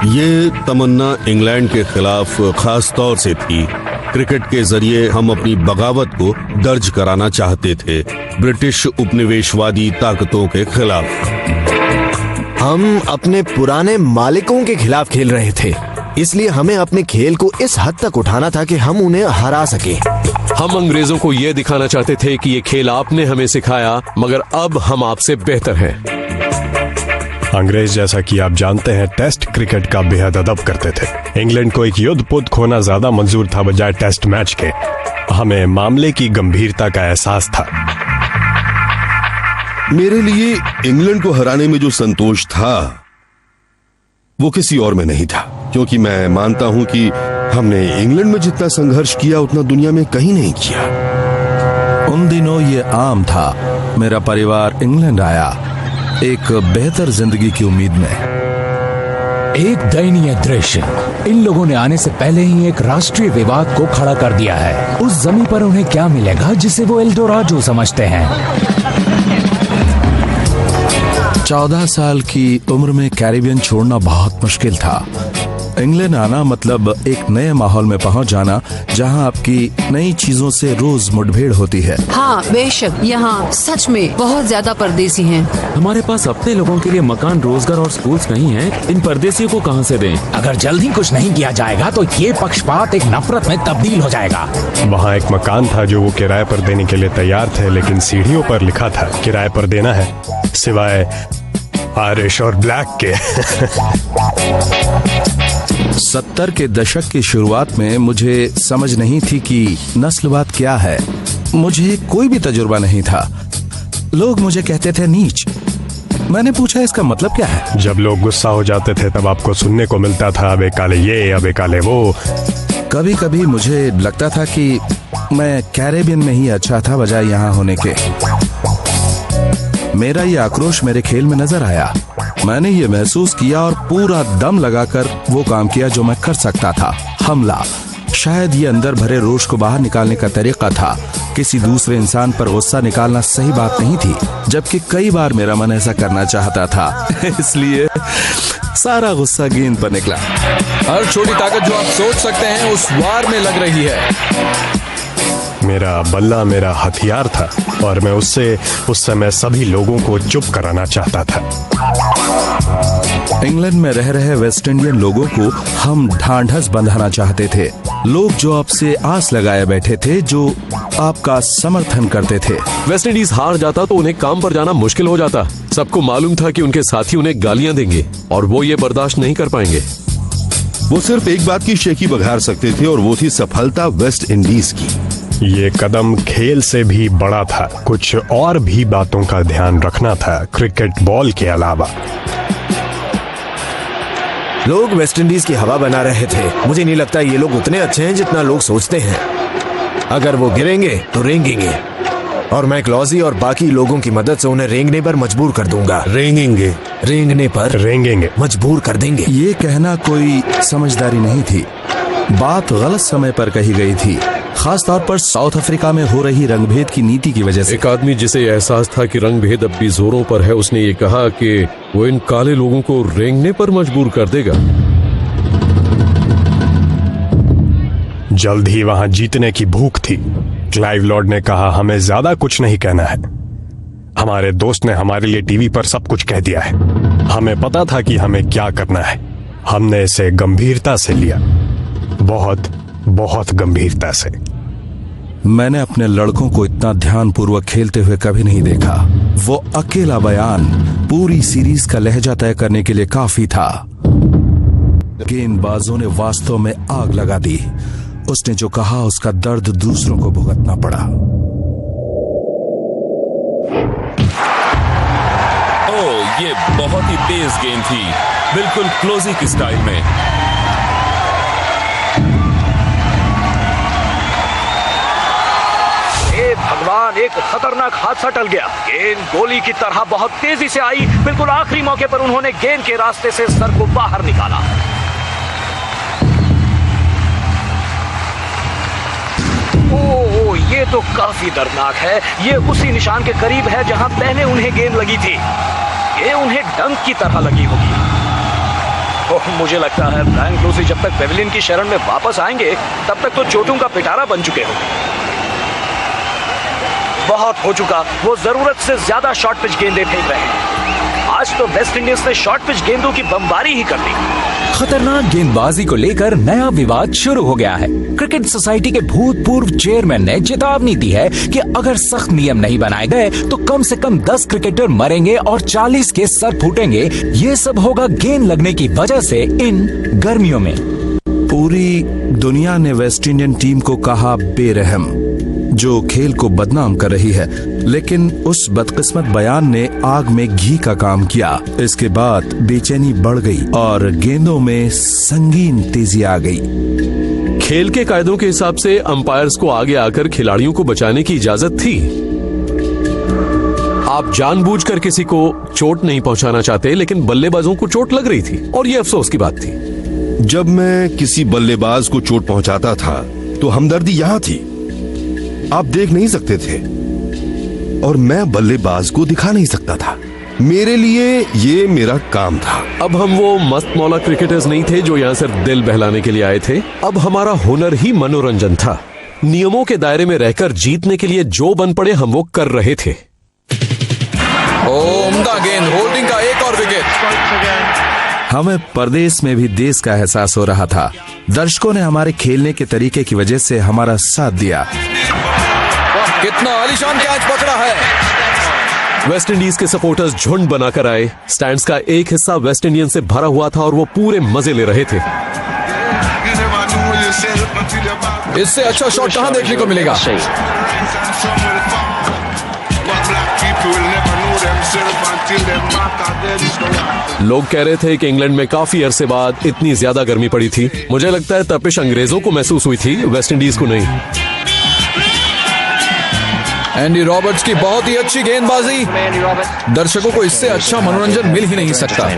ये तमन्ना इंग्लैंड के खिलाफ खास तौर से थी। क्रिकेट के जरिए हम अपनी बगावत को दर्ज कराना चाहते थे ब्रिटिश उपनिवेशवादी ताकतों के खिलाफ। हम अपने पुराने मालिकों के खिलाफ खेल रहे थे, इसलिए हमें अपने खेल को इस हद तक उठाना था कि हम उन्हें हरा सके। हम अंग्रेजों को यह दिखाना चाहते थे कि ये खेल आपने हमें सिखाया, मगर अब हम आपसे बेहतर हैं। अंग्रेज, जैसा कि आप जानते हैं, टेस्ट क्रिकेट का बेहद अदब करते थे। इंग्लैंड को एक युद्ध पुत खोना ज्यादा मंजूर था बजाय टेस्ट मैच के। हमें मामले की गंभीरता का एहसास था। मेरे लिए इंग्लैंड को हराने में जो संतोष था वो किसी और में नहीं था, क्योंकि मैं मानता हूं कि हमने इंग्लैंड में जितना संघर्ष किया उतना दुनिया में कहीं नहीं किया। उन दिनों ये आम था। मेरा परिवार इंग्लैंड आया एक बेहतर जिंदगी की उम्मीद में। एक दयनीय दृश्य। इन लोगों ने आने से पहले ही एक राष्ट्रीय विवाद को खड़ा कर दिया है। उस जमीन पर उन्हें क्या मिलेगा जिसे वो एल्डोराडो समझते हैं। 14 साल की उम्र में कैरिबियन छोड़ना बहुत मुश्किल था। इंग्लैंड आना मतलब एक नए माहौल में पहुंच जाना, जहां आपकी नई चीजों से रोज मुठभेड़ होती है। हाँ बेशक, यहाँ सच में बहुत ज्यादा परदेसी हैं। हमारे पास अपने लोगों के लिए मकान, रोजगार और स्कूल्स नहीं हैं। इन परदेसियों को कहाँ से दें? अगर जल्दी कुछ नहीं किया जाएगा तो ये पक्षपात एक नफरत में तब्दील हो जाएगा। वहाँ एक मकान था जो वो किराए पर देने के लिए तैयार थे, लेकिन सीढ़ियों पर लिखा था किराए पर देना है, सिवाय आयरिश और ब्लैक के। 70 के दशक की शुरुआत में मुझे समझ नहीं थी कि नस्लवाद क्या है। मुझे कोई भी तजुर्बा नहीं था। लोग मुझे कहते थे नीच। मैंने पूछा इसका मतलब क्या है। जब लोग गुस्सा हो जाते थे तब आपको सुनने को मिलता था अबे काले ये, अबे काले वो। कभी कभी मुझे लगता था कि मैं कैरेबियन में ही अच्छा था बजाय यहाँ होने के। मेरा ये आक्रोश मेरे खेल में नजर आया। मैंने ये महसूस किया और पूरा दम लगाकर वो काम किया जो मैं कर सकता था, हमला। शायद ये अंदर भरे रोष को बाहर निकालने का तरीका था। किसी दूसरे इंसान पर गुस्सा निकालना सही बात नहीं थी, जबकि कई बार मेरा मन ऐसा करना चाहता था। इसलिए सारा गुस्सा गेंद पर निकला। हर छोटी ताकत जो आप सोच सकते हैं उस वार में लग रही है। मेरा बल्ला मेरा हथियार था और मैं उससे उस समय सभी लोगों को चुप कराना चाहता था। इंग्लैंड में रह रहे वेस्ट इंडियन लोगों को हम ढांढस बंधाना चाहते थे। लोग जो आपसे आस लगाए बैठे थे, जो आपका समर्थन करते थे। वेस्ट इंडीज हार जाता तो उन्हें काम पर जाना मुश्किल हो जाता। सबको मालूम था कि उनके साथी उन्हें गालियां देंगे और वो ये बर्दाश्त नहीं कर पाएंगे। वो सिर्फ एक बात की शेखी बघार सकते थे और वो थी सफलता वेस्ट इंडीज की। ये कदम खेल से भी बड़ा था। कुछ और भी बातों का ध्यान रखना था क्रिकेट बॉल के अलावा। लोग वेस्ट इंडीज की हवा बना रहे थे। मुझे नहीं लगता ये लोग उतने अच्छे हैं जितना लोग सोचते हैं। अगर वो गिरेंगे तो रेंगेंगे और मैं क्लॉजी और बाकी लोगों की मदद से उन्हें रेंगने पर मजबूर कर दूंगा। रेंगेंगे, रेंगने पर रेंगेंगे, मजबूर कर देंगे। ये कहना कोई समझदारी नहीं थी। बात गलत समय पर कही गई थी, खास तौर पर साउथ अफ्रीका में हो रही रंगभेद की नीति की वजह से। एक आदमी जिसे एहसास था कि रंगभेद अब भी जोरों पर है, उसने ये कहा कि वो इन काले लोगों को रेंगने पर मजबूर कर देगा। जल्द ही वहां जीतने की भूख थी। क्लाइव लॉर्ड ने कहा, हमें ज्यादा कुछ नहीं कहना है। हमारे दोस्त ने हमारे लिए टीवी पर सब कुछ कह दिया है। हमें पता था कि हमें क्या करना है। हमने इसे गंभीरता से लिया, बहुत बहुत गंभीरता से। मैंने अपने लड़कों को इतना ध्यानपूर्वक खेलते हुए कभी नहीं देखा। वो अकेला बयान पूरी सीरीज का लहजा तय करने के लिए काफी था। गेंदबाजों ने वास्तव में आग लगा दी। उसने जो कहा उसका दर्द दूसरों को भुगतना पड़ा। ओह, ये बहुत ही तेज गेंद थी, बिल्कुल क्लोजिक स्टाइल में। भगवान, एक खतरनाक हादसा टल गया। गेंद गोली की तरह बहुत तेजी से आई। बिल्कुल आखिरी मौके पर उन्होंने गेंद के रास्ते से सर को बाहर निकाला। ओह, ये तो काफी दर्दनाक है। ये उसी निशान के करीब है जहां पहले उन्हें गेंद लगी थी। ये उन्हें डंक की तरह लगी होगी। ओह, मुझे लगता है ब्रायन क्लोसी जब तक पेविलियन की शरण में वापस आएंगे तब तक तो चोटों का पिटारा बन चुके होंगे। बहुत हो चुका, वो जरूरत से ज्यादा शॉर्ट पिच गेंदें फेंक रहे हैं। आज तो वेस्ट इंडीज ने शॉर्ट पिच गेंदों की बमबारी ही कर दी। खतरनाक गेंदबाजी को लेकर नया विवाद शुरू हो गया है। क्रिकेट सोसाइटी के भूतपूर्व चेयरमैन ने चेतावनी दी है कि अगर सख्त नियम नहीं बनाए गए तो कम से कम 10 क्रिकेटर मरेंगे और 40 के सर फूटेंगे। ये सब होगा गेंद लगने की वजह से इन गर्मियों में। पूरी दुनिया ने वेस्ट इंडियन टीम को कहा बेरहम, जो खेल को बदनाम कर रही है, लेकिन उस बदकिस्मत बयान ने आग में घी का काम किया। इसके बाद बेचैनी बढ़ गई और गेंदों में संगीन तेजी आ गई। खेल के कायदों के हिसाब से अंपायर्स को आगे आकर खिलाड़ियों को बचाने की इजाजत थी। आप जानबूझकर किसी को चोट नहीं पहुंचाना चाहते, लेकिन बल्लेबाजों को चोट लग रही थी और ये अफसोस की बात थी। जब मैं किसी बल्लेबाज को चोट पहुंचाता था तो हमदर्दी यहां थी, आप देख नहीं सकते थे और मैं बल्लेबाज को दिखा नहीं सकता था। मेरे लिए ये मेरा काम था। अब हम वो मस्त मौला क्रिकेटर्स नहीं थे जो यहाँ सिर्फ दिल बहलाने के लिए आए थे। अब हमारा हुनर ही मनोरंजन था। नियमों के दायरे में रहकर जीतने के लिए जो बन पड़े हम वो कर रहे थे। उम्दा गेंद, होल्डिंग का एक और विकेट। हमें परदेश में भी देश का एहसास हो रहा था। दर्शकों ने हमारे खेलने के तरीके की वजह से हमारा साथ दिया। कितना आलीशान कैच पकड़ा है। वेस्ट इंडीज के सपोर्टर्स झुंड बनाकर आए। स्टैंड्स का एक हिस्सा वेस्ट इंडियन से भरा हुआ था और वो पूरे मजे ले रहे थे। इससे अच्छा शॉट कहां देखने को मिलेगा। लोग कह रहे थे कि इंग्लैंड में काफी अरसे बाद इतनी ज्यादा गर्मी पड़ी थी। मुझे लगता है तपिश अंग्रेजों को महसूस हुई थी, वेस्ट इंडीज को नहीं। एंडी रॉबर्ट्स की बहुत ही अच्छी गेंदबाजी। दर्शकों को इससे अच्छा मनोरंजन मिल ही नहीं सकता।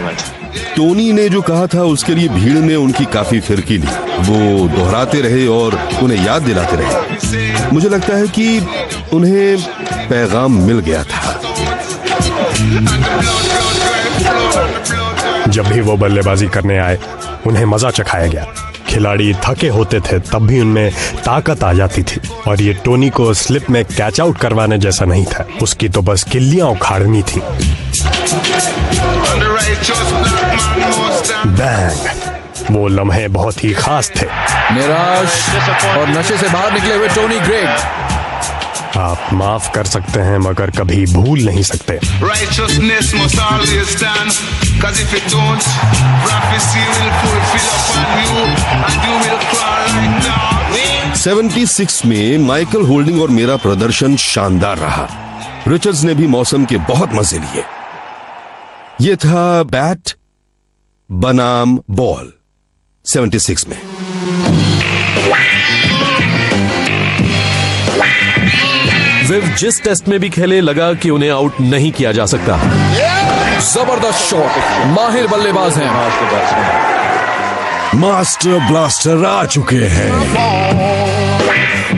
टोनी ने जो कहा था उसके लिए भीड़ ने उनकी काफी फिरकी ली। वो दोहराते रहे और उन्हें याद दिलाते रहे। मुझे लगता है कि उन्हें पैगाम मिल गया था। जब भी वो बल्लेबाजी करने आए उन्हें मजा चखाया गया। खिलाड़ी थके होते थे तब भी उनमें ताकत आ जाती थी और ये टोनी को स्लिप में कैच आउट करवाने जैसा नहीं था। उसकी तो बस किल्लियां उखाड़नी थी। बैंग, वो लम्हे बहुत ही खास थे। निराश और नशे से बाहर निकले हुए टोनी ग्रेग। आप माफ कर सकते हैं मगर कभी भूल नहीं सकते। 76 में माइकल होल्डिंग और मेरा प्रदर्शन शानदार रहा। रिचर्ड्स ने भी मौसम के बहुत मजे लिए। ये था बैट बनाम बॉल 76 में। विव जिस टेस्ट में भी खेले लगा कि उन्हें आउट नहीं किया जा सकता। जबरदस्त शॉट, माहिर बल्लेबाज हैं। मास्टर ब्लास्टर आ चुके हैं।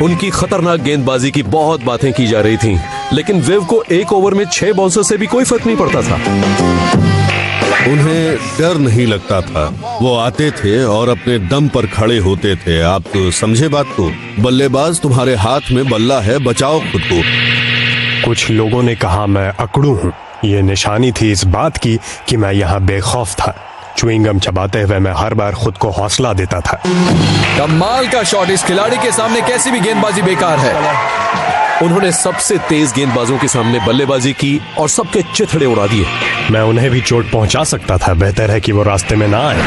उनकी खतरनाक गेंदबाजी की बहुत बातें की जा रही थीं, लेकिन विव को एक ओवर में 6 बाउंसर से भी कोई फर्क नहीं पड़ता था। उन्हें डर नहीं लगता था। वो आते थे और अपने दम पर खड़े होते थे। आप तो समझे बात को। बल्लेबाज, तुम्हारे हाथ में बल्ला है, बचाओ खुद को। कुछ लोगों ने कहा मैं अकड़ू हूँ। ये निशानी थी इस बात की कि मैं यहाँ बेखौफ था। च्युइंगम चबाते हुए मैं हर बार खुद को हौसला देता था। कमाल का शॉट। इस खिलाड़ी के सामने कैसी भी गेंदबाजी बेकार है। उन्होंने सबसे तेज गेंदबाजों के सामने बल्लेबाजी की और सबके चिथड़े उड़ा दिए। मैं उन्हें भी चोट पहुंचा सकता था। बेहतर है कि वो रास्ते में ना आए।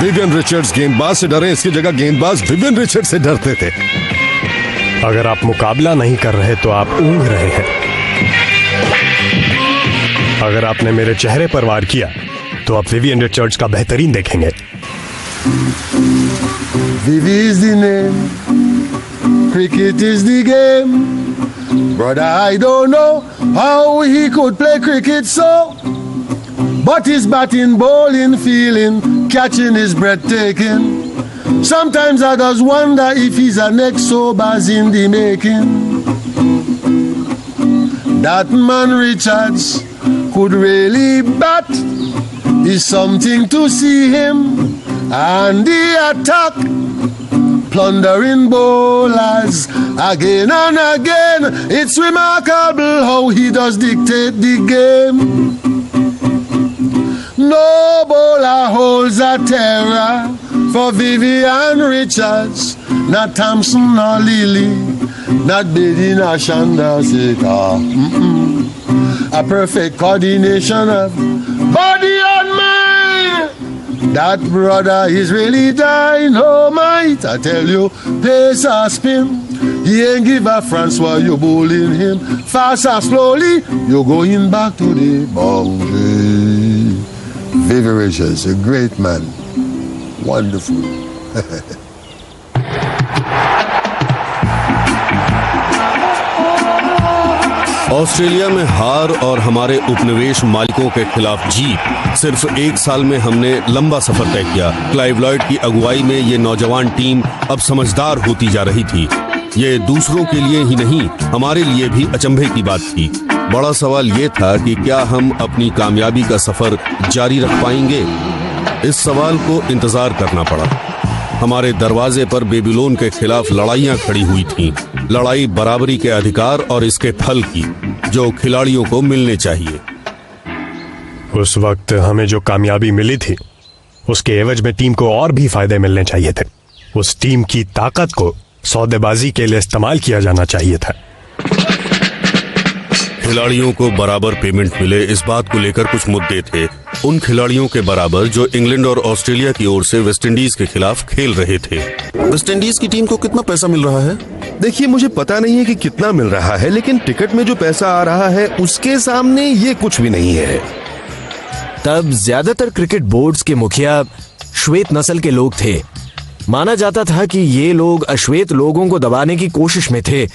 विवियन रिचर्ड्स गेंदबाज से डरे, इसकी जगह गेंदबाज विवियन रिचर्ड्स से डरते थे। अगर आप मुकाबला नहीं कर रहे तो आप ऊँघ रहे हैं। अगर आपने मेरे चेहरे पर वार किया तो आप विवियन रिचर्ड्स का बेहतरीन देखेंगे। Vivi is the name, cricket is the game. Brother, I don't know how he could play cricket so, but his batting, bowling, feeling, catching is breathtaking. Sometimes I just wonder if he's an ex-sobers in the making. That man Richards could really bat. Is something to see him and the attack, plundering bowlers again and again. It's remarkable how he does dictate the game. No bowler holds a terror for Vivian Richards, not Thompson or Lilly, not Bedi nor Chandrasekhar. A perfect coordination of body and mind. That brother is really dynamite. I tell you, pace or spin, he ain't give a France while you bowling him. Fast or slowly, you're going back to the boundary. Vivi Richards, a great man. Wonderful. Australia में हार और हमारे उपनिवेश मालिकों के खिलाफ जीत। सिर्फ एक साल में हमने लंबा सफर तय किया। क्लाइव लॉयड की अगुवाई में ये नौजवान टीम अब समझदार होती जा रही थी। ये दूसरों के लिए ही नहीं, हमारे लिए भी अचंभे की बात थी। बड़ा सवाल ये था कि क्या हम अपनी कामयाबी का सफर जारी रख पाएंगे। इस सवाल को इंतजार करना पड़ा। हमारे दरवाजे पर बेबीलोन के खिलाफ लड़ाइयां खड़ी हुई थीं। लड़ाई बराबरी के अधिकार और इसके फल की, जो खिलाड़ियों को मिलने चाहिए। उस वक्त हमें जो कामयाबी मिली थी उसके एवज में टीम को और भी फायदे मिलने चाहिए थे। उस टीम की ताकत को सौदेबाजी के लिए इस्तेमाल किया जाना चाहिए था। खिलाड़ियों को बराबर पेमेंट मिले, इस बात को लेकर कुछ मुद्दे थे। उन खिलाड़ियों के बराबर जो इंग्लैंड और ऑस्ट्रेलिया की ओर से वेस्टइंडीज के खिलाफ खेल रहे थे। वेस्टइंडीज की टीम को कितना पैसा मिल रहा है? देखिए, मुझे पता नहीं है कि कितना मिल रहा है, लेकिन टिकट में जो पैसा आ रहा है उसके सामने ये कुछ भी नहीं है। तब ज्यादातर क्रिकेट बोर्ड्स के मुखिया श्वेत नस्ल के लोग थे। माना जाता था कि ये लोग अश्वेत लोगों को दबाने की कोशिश में थे।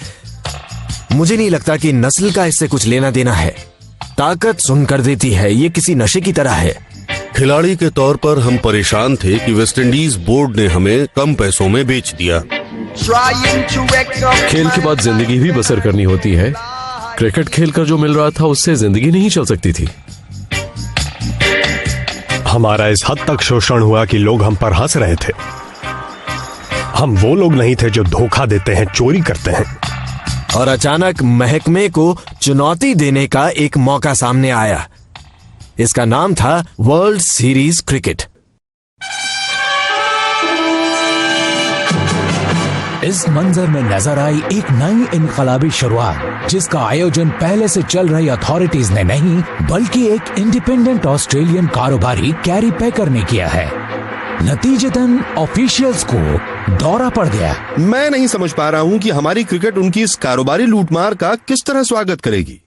मुझे नहीं लगता कि नस्ल का इससे कुछ लेना देना है। ताकत सुन कर देती है, ये किसी नशे की तरह है। खिलाड़ी के तौर पर हम परेशान थे कि वेस्टइंडीज बोर्ड ने हमें कम पैसों में बेच दिया। खेल के बाद जिंदगी भी बसर करनी होती है। क्रिकेट खेलकर जो मिल रहा था उससे जिंदगी नहीं चल सकती थी। हमारा इस हद तक शोषण हुआ कि लोग हम पर हंस रहे थे। हम वो लोग नहीं थे जो धोखा देते हैं, चोरी करते हैं। और अचानक महकमे को चुनौती देने का एक मौका सामने आया। इसका नाम था वर्ल्ड सीरीज क्रिकेट। इस मंजर में नजर आई एक नई इनकलाबी शुरुआत, जिसका आयोजन पहले से चल रही अथॉरिटीज ने नहीं बल्कि एक इंडिपेंडेंट ऑस्ट्रेलियन कारोबारी कैरी पेकर ने किया है। नतीजतन ऑफिशियल्स को दौरा पड़ गया। मैं नहीं समझ पा रहा हूं कि हमारी क्रिकेट उनकी इस कारोबारी लूटमार का किस तरह स्वागत करेगी।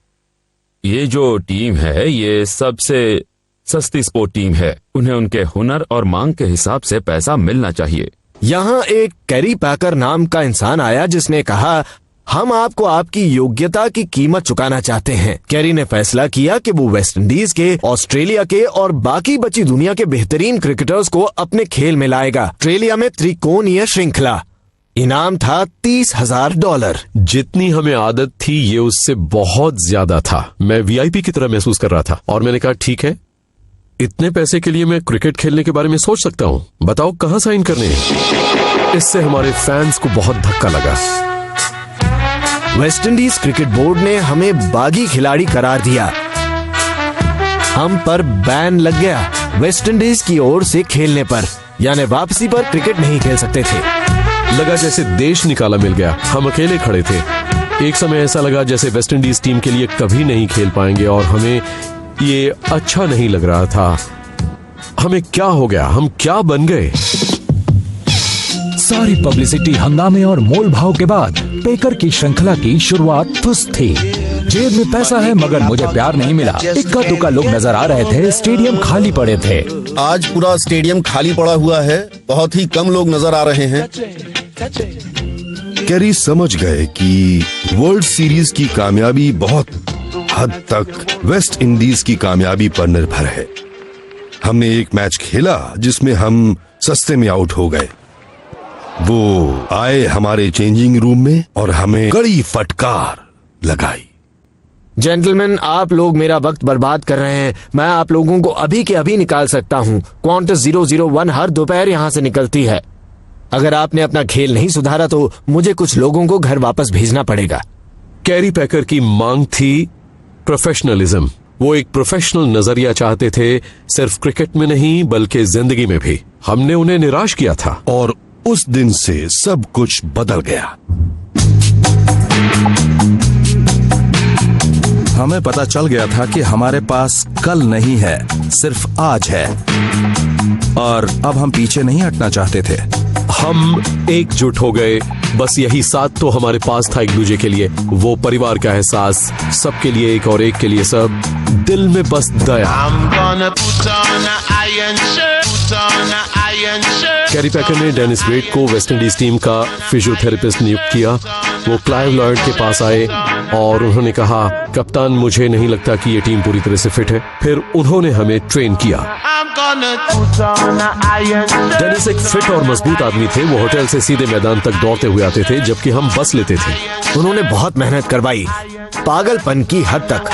ये जो टीम है ये सबसे सस्ती स्पोर्ट टीम है। उन्हें उनके हुनर और मांग के हिसाब से पैसा मिलना चाहिए। यहाँ एक कैरी पैकर नाम का इंसान आया जिसने कहा, हम आपको आपकी योग्यता की कीमत चुकाना चाहते हैं। कैरी ने फैसला किया कि वो वेस्टइंडीज के, ऑस्ट्रेलिया के और बाकी बची दुनिया के बेहतरीन क्रिकेटर्स को अपने खेल में लाएगा। ऑस्ट्रेलिया में त्रिकोणीय श्रृंखला। इनाम था $30,000। जितनी हमें आदत थी ये उससे बहुत ज्यादा था। मैं वीआईपी की तरह महसूस कर रहा था और मैंने कहा ठीक है, इतने पैसे के लिए मैं क्रिकेट खेलने के बारे में सोच सकता हूं, बताओ कहां साइन करने हैं। इससे हमारे फैंस को बहुत धक्का लगा। वेस्ट इंडीज क्रिकेट बोर्ड ने हमें बागी खिलाड़ी करार दिया। हम पर बैन लग गया वेस्ट इंडीज की ओर से खेलने पर, यानी वापसी पर क्रिकेट नहीं खेल सकते थे। लगा जैसे देश निकाला मिल गया। हम अकेले खड़े थे। एक समय ऐसा लगा जैसे वेस्ट इंडीज टीम के लिए कभी नहीं खेल पाएंगे और हमें ये अच्छा नहीं लग रहा था। हमें क्या हो गया, हम क्या बन गए। सारी पब्लिसिटी, हंगामे और मोल भाव के बाद पेकर की श्रृंखला की शुरुआत फुस थी। जेब में पैसा है मगर मुझे प्यार नहीं मिला। इक्का दुक्का लोग नजर आ रहे थे, स्टेडियम खाली पड़े थे। आज पूरा स्टेडियम खाली पड़ा हुआ है, बहुत ही कम लोग नजर आ रहे हैं। कैरी समझ गए कि वर्ल्ड सीरीज की कामयाबी बहुत हद तक वेस्ट इंडीज की कामयाबी पर निर्भर है। हमने एक मैच खेला जिसमें हम सस्ते में आउट हो गए। वो आए हमारे चेंजिंग रूम में और हमें कड़ी फटकार लगाई। जेंटलमैन, आप लोग मेरा वक्त बर्बाद कर रहे हैं। मैं आप लोगों को अभी के अभी निकाल सकता हूँ। क्वांटस 001 हर दोपहर यहाँ से निकलती है। अगर आपने अपना खेल नहीं सुधारा तो मुझे कुछ लोगों को घर वापस भेजना पड़ेगा। कैरी पैकर की मांग थी प्रोफेशनलिज्म। वो एक प्रोफेशनल नजरिया चाहते थे, सिर्फ क्रिकेट में नहीं बल्कि जिंदगी में भी। हमने उन्हें निराश किया था और उस दिन से सब कुछ बदल गया। हमें पता चल गया था कि हमारे पास कल नहीं है, सिर्फ आज है। और अब हम पीछे नहीं हटना चाहते थे। हम एकजुट हो गए। बस यही साथ तो हमारे पास था एक दूसरे के लिए। वो परिवार का एहसास, सबके लिए एक और एक के लिए सब। दिल में बस दया। कैरी पैकर ने डेनिस वेड को वेस्ट इंडीज टीम का फिजियोथेरेपिस्ट नियुक्त किया। वो क्लाइव लॉयड के पास आए और उन्होंने कहा, कप्तान मुझे नहीं लगता कि ये टीम पूरी तरह से फिट है। फिर उन्होंने हमें ट्रेन किया। डेनिस एक फिट और मजबूत आदमी थे। वो होटल से सीधे मैदान तक दौड़ते हुए आते थे जबकि हम बस लेते थे। उन्होंने बहुत मेहनत करवाई, पागलपन की हद तक।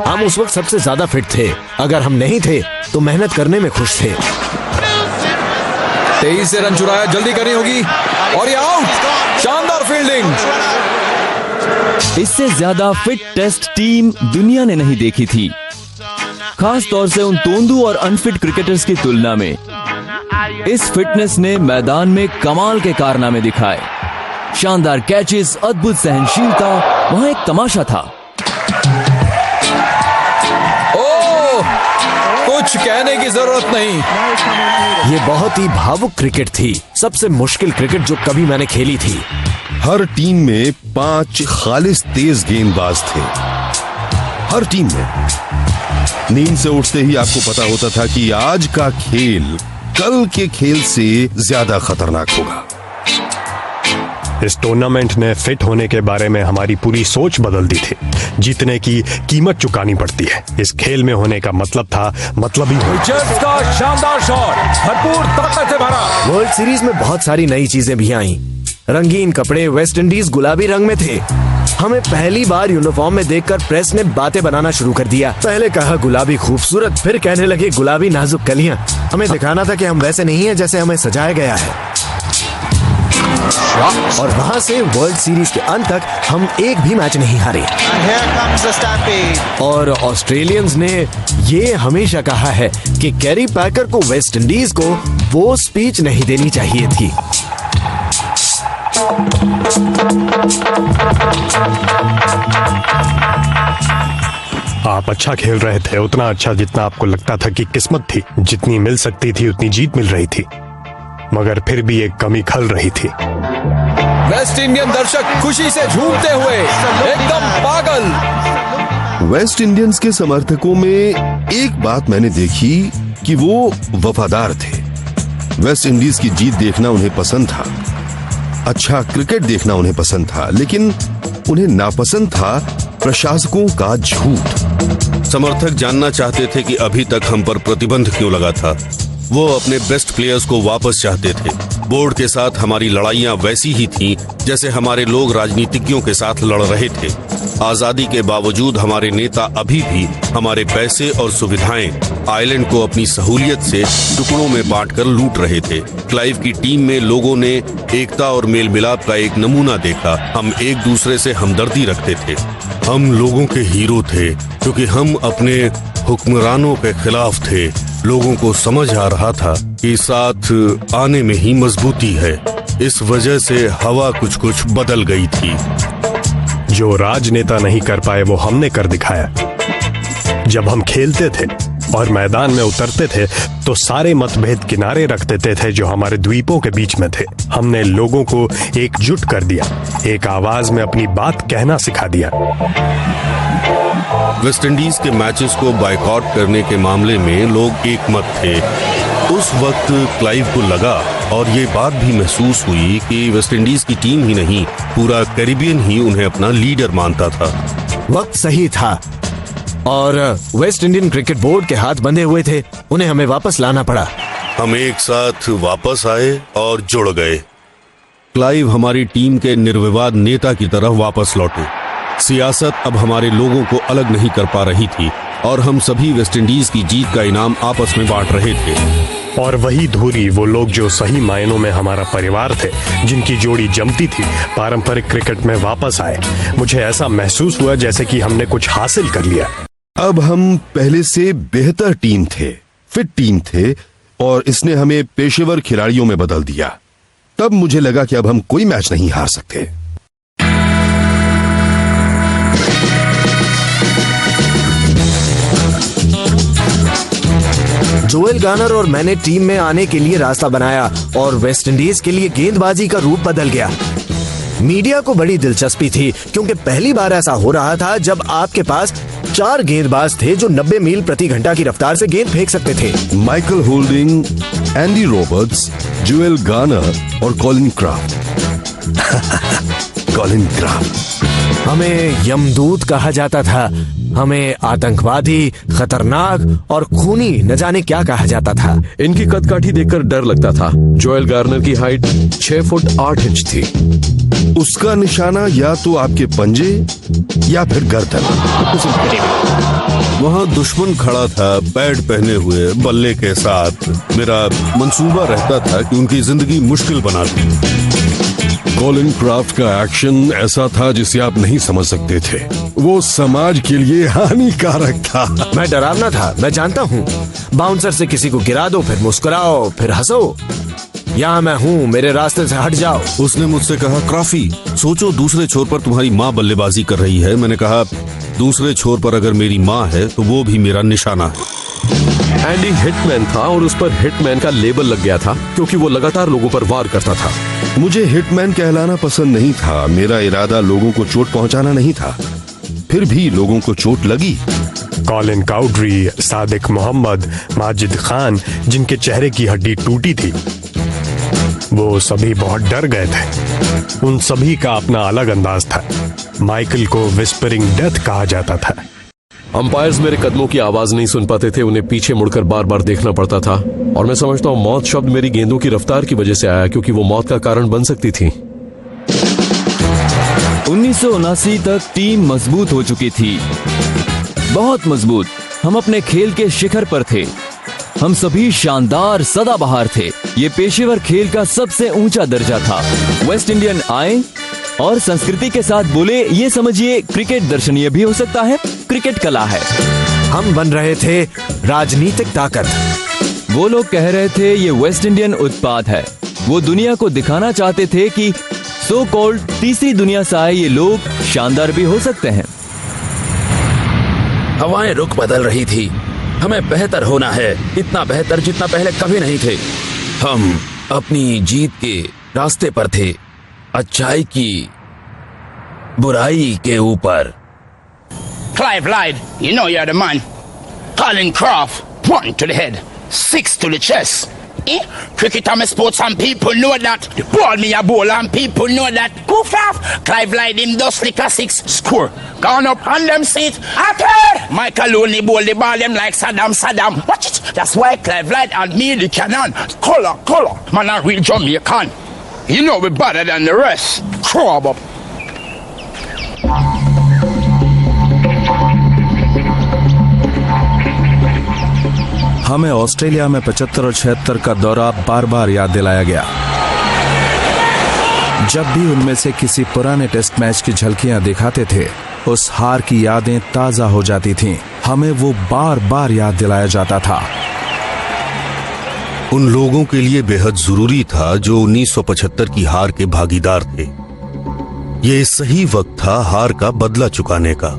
हम उस वक्त सबसे ज्यादा फिट थे। अगर हम नहीं थे तो मेहनत करने में खुश थे। 23 से रन चुराया, जल्दी करनी होगी और ये आउट। शानदार फील्डिंग। इससे ज्यादा फिट टेस्ट टीम दुनिया ने नहीं देखी थी, खास तौर से उन तोंदू और अनफिट क्रिकेटर्स की तुलना में। इस फिटनेस ने मैदान में कमाल के कारनामे दिखाए। शानदार कैचेस, अद्भुत सहनशीलता, वहां एक तमाशा था। कुछ कहने की जरूरत नहीं। ये बहुत ही भावुक क्रिकेट थी, सबसे मुश्किल क्रिकेट जो कभी मैंने खेली थी। हर टीम में 5 खालिस तेज गेंदबाज थे। हर टीम में। नींद से उठते ही आपको पता होता था कि आज का खेल कल के खेल से ज्यादा खतरनाक होगा। इस टूर्नामेंट ने फिट होने के बारे में हमारी पूरी सोच बदल दी थी। जीतने की कीमत चुकानी पड़ती है। इस खेल में होने का मतलब था मतलबी रिचर्ड्स का शानदार शॉट, भरपूर ताकत से भरा। वर्ल्ड सीरीज में बहुत सारी नई चीजें भी आईं। रंगीन कपड़े, वेस्ट इंडीज गुलाबी रंग में थे। हमें पहली बार यूनिफॉर्म में देखकर प्रेस ने बातें बनाना शुरू कर दिया। पहले कहा गुलाबी खूबसूरत, फिर कहने लगे गुलाबी नाजुक कलियां। हमें दिखाना था कि हम वैसे नहीं हैं जैसे हमें सजाया गया है। और वहां से वर्ल्ड सीरीज के अंत तक हम एक भी मैच नहीं हारे। और ऑस्ट्रेलियंस ने ये हमेशा कहा है कि कैरी पैकर को वेस्ट इंडीज को वो स्पीच नहीं देनी चाहिए थी। आप अच्छा खेल रहे थे, उतना अच्छा जितना आपको लगता था कि किस्मत थी। जितनी मिल सकती थी उतनी जीत मिल रही थी, मगर फिर भी एक कमी खल रही थी। वेस्ट इंडियन दर्शक खुशी से झूमते हुए एकदम पागल। वेस्ट इंडियंस के समर्थकों में एक बात मैंने देखी कि वो वफादार थे। वेस्ट इंडीज की जीत देखना उन्हें पसंद था, अच्छा क्रिकेट देखना उन्हें पसंद था, लेकिन उन्हें नापसंद था प्रशासकों का झूठ। समर्थक जानना चाहते थे कि अभी तक हम पर प्रतिबंध क्यों लगा था। वो अपने बेस्ट प्लेयर्स को वापस चाहते थे। बोर्ड के साथ हमारी लड़ाइयां वैसी ही थीं जैसे हमारे लोग राजनीतिज्ञों के साथ लड़ रहे थे। आजादी के बावजूद हमारे नेता अभी भी हमारे पैसे और सुविधाएं आइलैंड को अपनी सहूलियत से टुकड़ों में बांटकर लूट रहे थे। क्लाइव की टीम में लोगों ने एकता और मेल मिलाप का एक नमूना देखा। हम एक दूसरे से हमदर्दी रखते थे। हम लोगों के हीरो थे क्योंकि हम अपने हुक्मरानों के खिलाफ थे। लोगों को समझ आ रहा था कि साथ आने में ही मजबूती है। इस वजह से हवा कुछ कुछ बदल गई थी। जो राजनेता नहीं कर पाए वो हमने कर दिखाया। जब हम खेलते थे और मैदान में उतरते थे तो सारे मतभेद किनारे रख देते थे जो हमारे द्वीपों के बीच में थे। हमने लोगों को एकजुट कर दिया, एक आवाज में अपनी बात कहना सिखा दिया। वेस्ट इंडीज के मैचेस को बायकॉट करने के मामले में लोग एक मत थे। उस वक्त क्लाइव को लगा और ये बात भी महसूस हुई कि वेस्ट इंडीज की टीम ही नहीं, पूरा कैरिबियन ही उन्हें अपना लीडर मानता था। वक्त सही था और वेस्ट इंडियन क्रिकेट बोर्ड के हाथ बंधे हुए थे। उन्हें हमें वापस लाना पड़ा। हम एक साथ वापस आए और जुड़ गए। क्लाइव हमारी टीम के निर्विवाद नेता की तरह वापस लौटे। सियासत अब हमारे लोगों को अलग नहीं कर पा रही थी और हम सभी वेस्ट इंडीज की जीत का इनाम आपस में बांट रहे थे। और वही धुरी वो लोग जो सही मायनों में हमारा परिवार थे, जिनकी जोड़ी जमती थी, पारंपरिक क्रिकेट में वापस आए। मुझे ऐसा महसूस हुआ जैसे कि हमने कुछ हासिल कर लिया। अब हम पहले से बेहतर टीम थे, फिट टीम थे और इसने हमें पेशेवर खिलाड़ियों में बदल दिया। तब मुझे लगा कि अब हम कोई मैच नहीं हार सकते। जोएल गार्नर और मैंने टीम में आने के लिए रास्ता बनाया और वेस्ट इंडीज के लिए गेंदबाजी का रूप बदल गया। मीडिया को बड़ी दिलचस्पी थी क्योंकि पहली बार ऐसा हो रहा था जब आपके पास 4 गेंदबाज थे जो 90 मील प्रति घंटा की रफ्तार से गेंद फेंक सकते थे। Michael holding, Andy Roberts, Joel Garner और कॉलिन क्राफ्ट। Colin craft. हमें यमदूत कहा जाता था, हमें आतंकवादी, खतरनाक और खूनी न जाने क्या कहा जाता था। इनकी कदकाठी देखकर डर लगता था। जोएल गार्नर की हाइट 6 फुट 8 इंच थी। उसका निशाना या तो आपके पंजे या फिर गर्दन। वहाँ दुश्मन खड़ा था, पैड पहने हुए, बल्ले के साथ। मेरा मंसूबा रहता था कि उनकी जिंदगी मुश्किल बना दी। कॉलिन क्राफ्ट का एक्शन ऐसा था जिसे आप नहीं समझ सकते थे। वो समाज के लिए हानिकारक था। मैं डरावना था, मैं जानता हूँ। बाउंसर से किसी को गिरा दो, फिर मुस्कुराओ, फिर हंसो। यहाँ मैं हूँ, मेरे रास्ते से हट जाओ। उसने मुझसे कहा, क्राफी, सोचो दूसरे छोर पर तुम्हारी माँ बल्लेबाजी कर रही है। मैंने कहा, दूसरे छोर पर अगर मेरी माँ है तो वो भी मेरा निशाना है। एंडी हिटमैन था और उस पर हिटमैन का लेबल लग गया था क्योंकि वो लगातार लोगों पर वार करता था। मुझे हिटमैन कहलाना पसंद नहीं था। मेरा इरादा लोगों को चोट पहुंचाना नहीं था। फिर भी लोगों को चोट लगी। कॉलिन काउड्री, सादिक मोहम्मद, माजिद खान, जिनके चेहरे की हड्डी टूटी थी, वो सभी बहुत डर गए थे। उन सभी का अपना अलग अंदाज था। माइकल को विस्परिंग डेथ कहा जाता था। अंपायर्स मेरे कदमों की आवाज नहीं सुन पाते थे। उन्हें पीछे मुड़कर बार बार देखना पड़ता था और मैं समझता हूँ मौत शब्द मेरी गेंदों की रफ्तार की वजह से आया क्योंकि वो मौत का कारण बन सकती थी। 1979 तक टीम मजबूत हो चुकी थी, बहुत मजबूत। हम अपने खेल के शिखर पर थे। हम सभी शानदार सदाबहार थे। ये पेशेवर खेल का सबसे ऊंचा दर्जा था। वेस्ट इंडियन आए और संस्कृति के साथ बोले, ये समझिए क्रिकेट दर्शनीय भी हो सकता है, क्रिकेट कला है। हम बन रहे थे राजनीतिक ताकत। वो लोग कह रहे थे ये वेस्ट इंडियन उत्पाद है। वो दुनिया को दिखाना चाहते थे कि सो कॉल्ड तीसरी दुनिया से आए ये लोग शानदार भी हो सकते हैं। हवाएं रुख बदल रही थी। हमें बेहतर होना है, इतना बेहतर जितना पहले कभी नहीं थे। हम अपनी जीत के रास्ते पर थे, अच्छाई की बुराई के ऊपर। Clive lied. You know you're the man. Colin Croft, 1 to the head, 6 to the chest. Cricket am a sport, some people know that. The ball me a bowl and people know that. Goof off. Clive Light him dust lick a 6 score. Gone up on them seat. After Michael only bowl the ball them like Saddam. Watch it. That's why Clive Light and me the cannon. Color. Man a real Jamaican. You know we better than the rest. Crab up. हमें ऑस्ट्रेलिया में 75 और 76 का दौरा बार बार याद दिलाया गया। जब भी उनमें से किसी पुराने टेस्ट मैच की झलकियां दिखाते थे, उस हार की यादें ताजा हो जाती थीं। हमें वो बार बार याद दिलाया जाता था। उन लोगों के लिए बेहद जरूरी था जो 1975 की हार के भागीदार थे। ये सही वक्त था हार का बदला चुकाने का।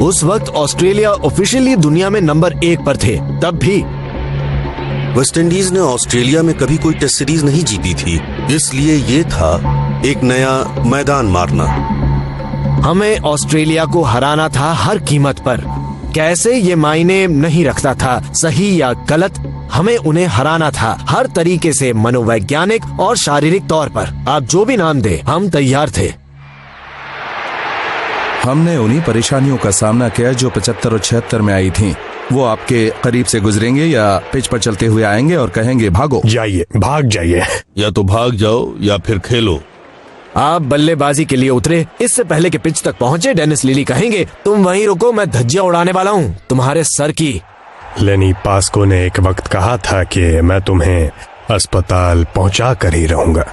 उस वक्त ऑस्ट्रेलिया ऑफिशियली दुनिया में नंबर 1 पर थे। तब भी वेस्ट इंडीज ने ऑस्ट्रेलिया में कभी कोई टेस्ट सीरीज नहीं जीती थी, इसलिए ये था एक नया मैदान मारना। हमें ऑस्ट्रेलिया को हराना था हर कीमत पर। कैसे ये मायने नहीं रखता था, सही या गलत, हमें उन्हें हराना था हर तरीके से, मनोवैज्ञानिक और शारीरिक तौर पर। आप जो भी नाम दे, हम तैयार थे। हमने उन्हीं परेशानियों का सामना किया जो 75 और 76 में आई थीं। वो आपके करीब से गुजरेंगे या पिच पर चलते हुए आएंगे और कहेंगे भागो जाइए, भाग जाइए। या तो भाग जाओ या फिर खेलो। आप बल्लेबाजी के लिए उतरे, इससे पहले कि पिच तक पहुंचे डेनिस लिली कहेंगे तुम वहीं रुको, मैं धज्जियां उड़ाने वाला हूं तुम्हारे सर की। लेनी पास्को ने एक वक्त कहा था कि मैं तुम्हें अस्पताल पहुंचा कर ही रहूंगा।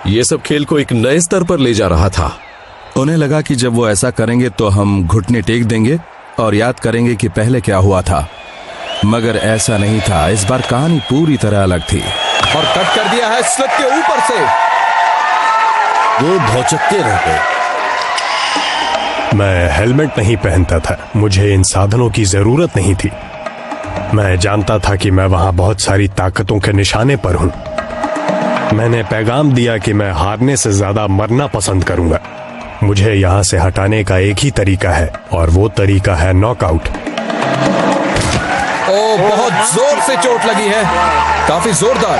ये सब खेल को एक नए स्तर पर ले जा रहा था। उन्हें लगा कि जब वो ऐसा करेंगे तो हम घुटने टेक देंगे और याद करेंगे कि पहले क्या हुआ था, मगर ऐसा नहीं था। इस बार कहानी पूरी तरह अलग थी। और कट कर दिया है स्लिप के ऊपर से। वो भौचक्के रह गए। मैं हेलमेट नहीं पहनता था, मुझे इन साधनों की जरूरत नहीं थी। मैं जानता था कि मैं वहां बहुत सारी ताकतों के निशाने पर हूं। मैंने पैगाम दिया कि मैं हारने से ज्यादा मरना पसंद करूंगा। मुझे यहां से हटाने का एक ही तरीका है और वो तरीका है नॉकआउट। बहुत जोर से चोट लगी है, काफी जोरदार।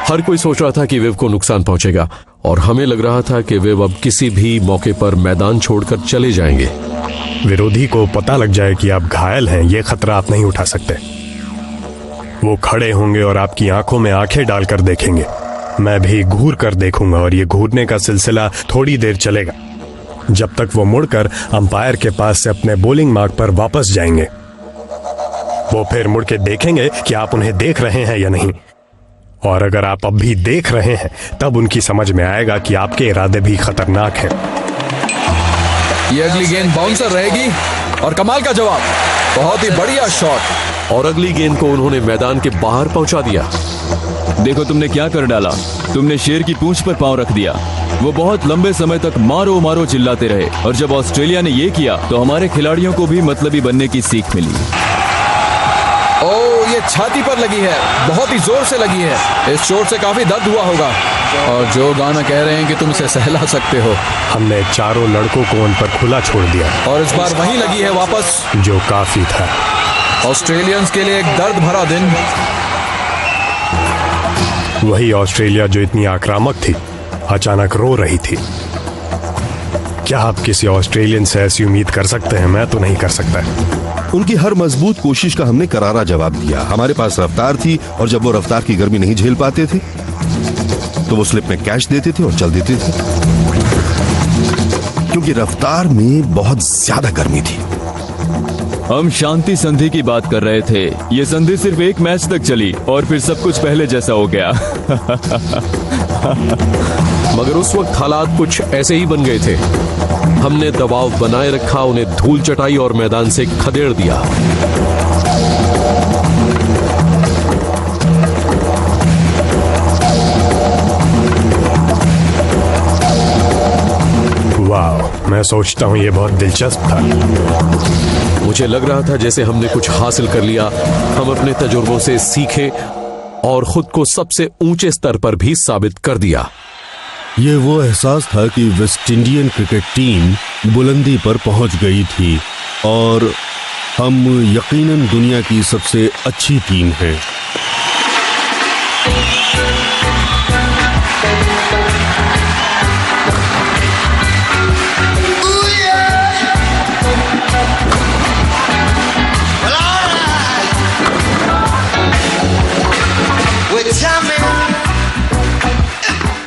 हर कोई सोच रहा था कि वेव को नुकसान पहुंचेगा और हमें लग रहा था कि वेव अब किसी भी मौके पर मैदान छोड़कर चले जाएंगे। विरोधी को पता लग जाए कि आप घायल हैं, ये खतरा आप नहीं उठा सकते। वो खड़े होंगे और आपकी आंखों में आंखें डालकर देखेंगे। मैं भी घूर कर देखूंगा और ये घूरने का सिलसिला थोड़ी देर चलेगा, जब तक वो मुड़कर अंपायर के पास से अपने बॉलिंग मार्क पर वापस जाएंगे। वो फिर मुड़ के देखेंगे कि आप उन्हें देख रहे हैं या नहीं, और अगर आप अब भी देख रहे हैं तब उनकी समझ में आएगा कि आपके इरादे भी खतरनाक हैं। ये अगली गेंद बाउंसर रहेगी और कमाल का जवाब, बहुत ही बढ़िया शॉट। और अगली गेंद को उन्होंने मैदान के बाहर पहुंचा दिया। देखो तुमने क्या कर डाला, तुमने शेर की पूंछ पर पांव रख दिया। वो बहुत लंबे समय तक मारो मारो चिल्लाते रहे और जब ऑस्ट्रेलिया ने ये किया तो हमारे खिलाड़ियों को भी मतलबी बनने की सीख मिली। ओह, ये छाती पर लगी है, बहुत ही जोर से लगी है। इस चोट से काफी दर्द हुआ होगा और जो गाना कह रहे हैं कि तुम इसे सहला सकते हो। हमने चारों लड़कों को उन पर खुला छोड़ दिया और इस बार वहीं लगी है वापस, जो काफी था। ऑस्ट्रेलियंस के लिए एक दर्द भरा दिन। वही ऑस्ट्रेलिया जो इतनी आक्रामक थी अचानक रो रही थी। क्या आप किसी ऑस्ट्रेलियन से ऐसी उम्मीद कर सकते हैं? मैं तो नहीं कर सकता। उनकी हर मजबूत कोशिश का हमने करारा जवाब दिया। हमारे पास रफ्तार थी और जब वो रफ्तार की गर्मी नहीं झेल पाते थे तो वो स्लिप में कैच देते थे और चल देते थे, क्योंकि रफ्तार में बहुत ज्यादा गर्मी थी। हम शांति संधि की बात कर रहे थे। ये संधि सिर्फ एक मैच तक चली और फिर सब कुछ पहले जैसा हो गया। मगर उस वक्त हालात कुछ ऐसे ही बन गए थे। हमने दबाव बनाए रखा, उन्हें धूल चटाई और मैदान से खदेड़ दिया। वाह, मैं सोचता हूँ ये बहुत दिलचस्प था। मुझे लग रहा था जैसे हमने कुछ हासिल कर लिया। हम अपने तजुर्बों से सीखे और खुद को सबसे ऊंचे स्तर पर भी साबित कर दिया। ये वो एहसास था कि वेस्ट इंडियन क्रिकेट टीम बुलंदी पर पहुंच गई थी और हम यकीनन दुनिया की सबसे अच्छी टीम हैं।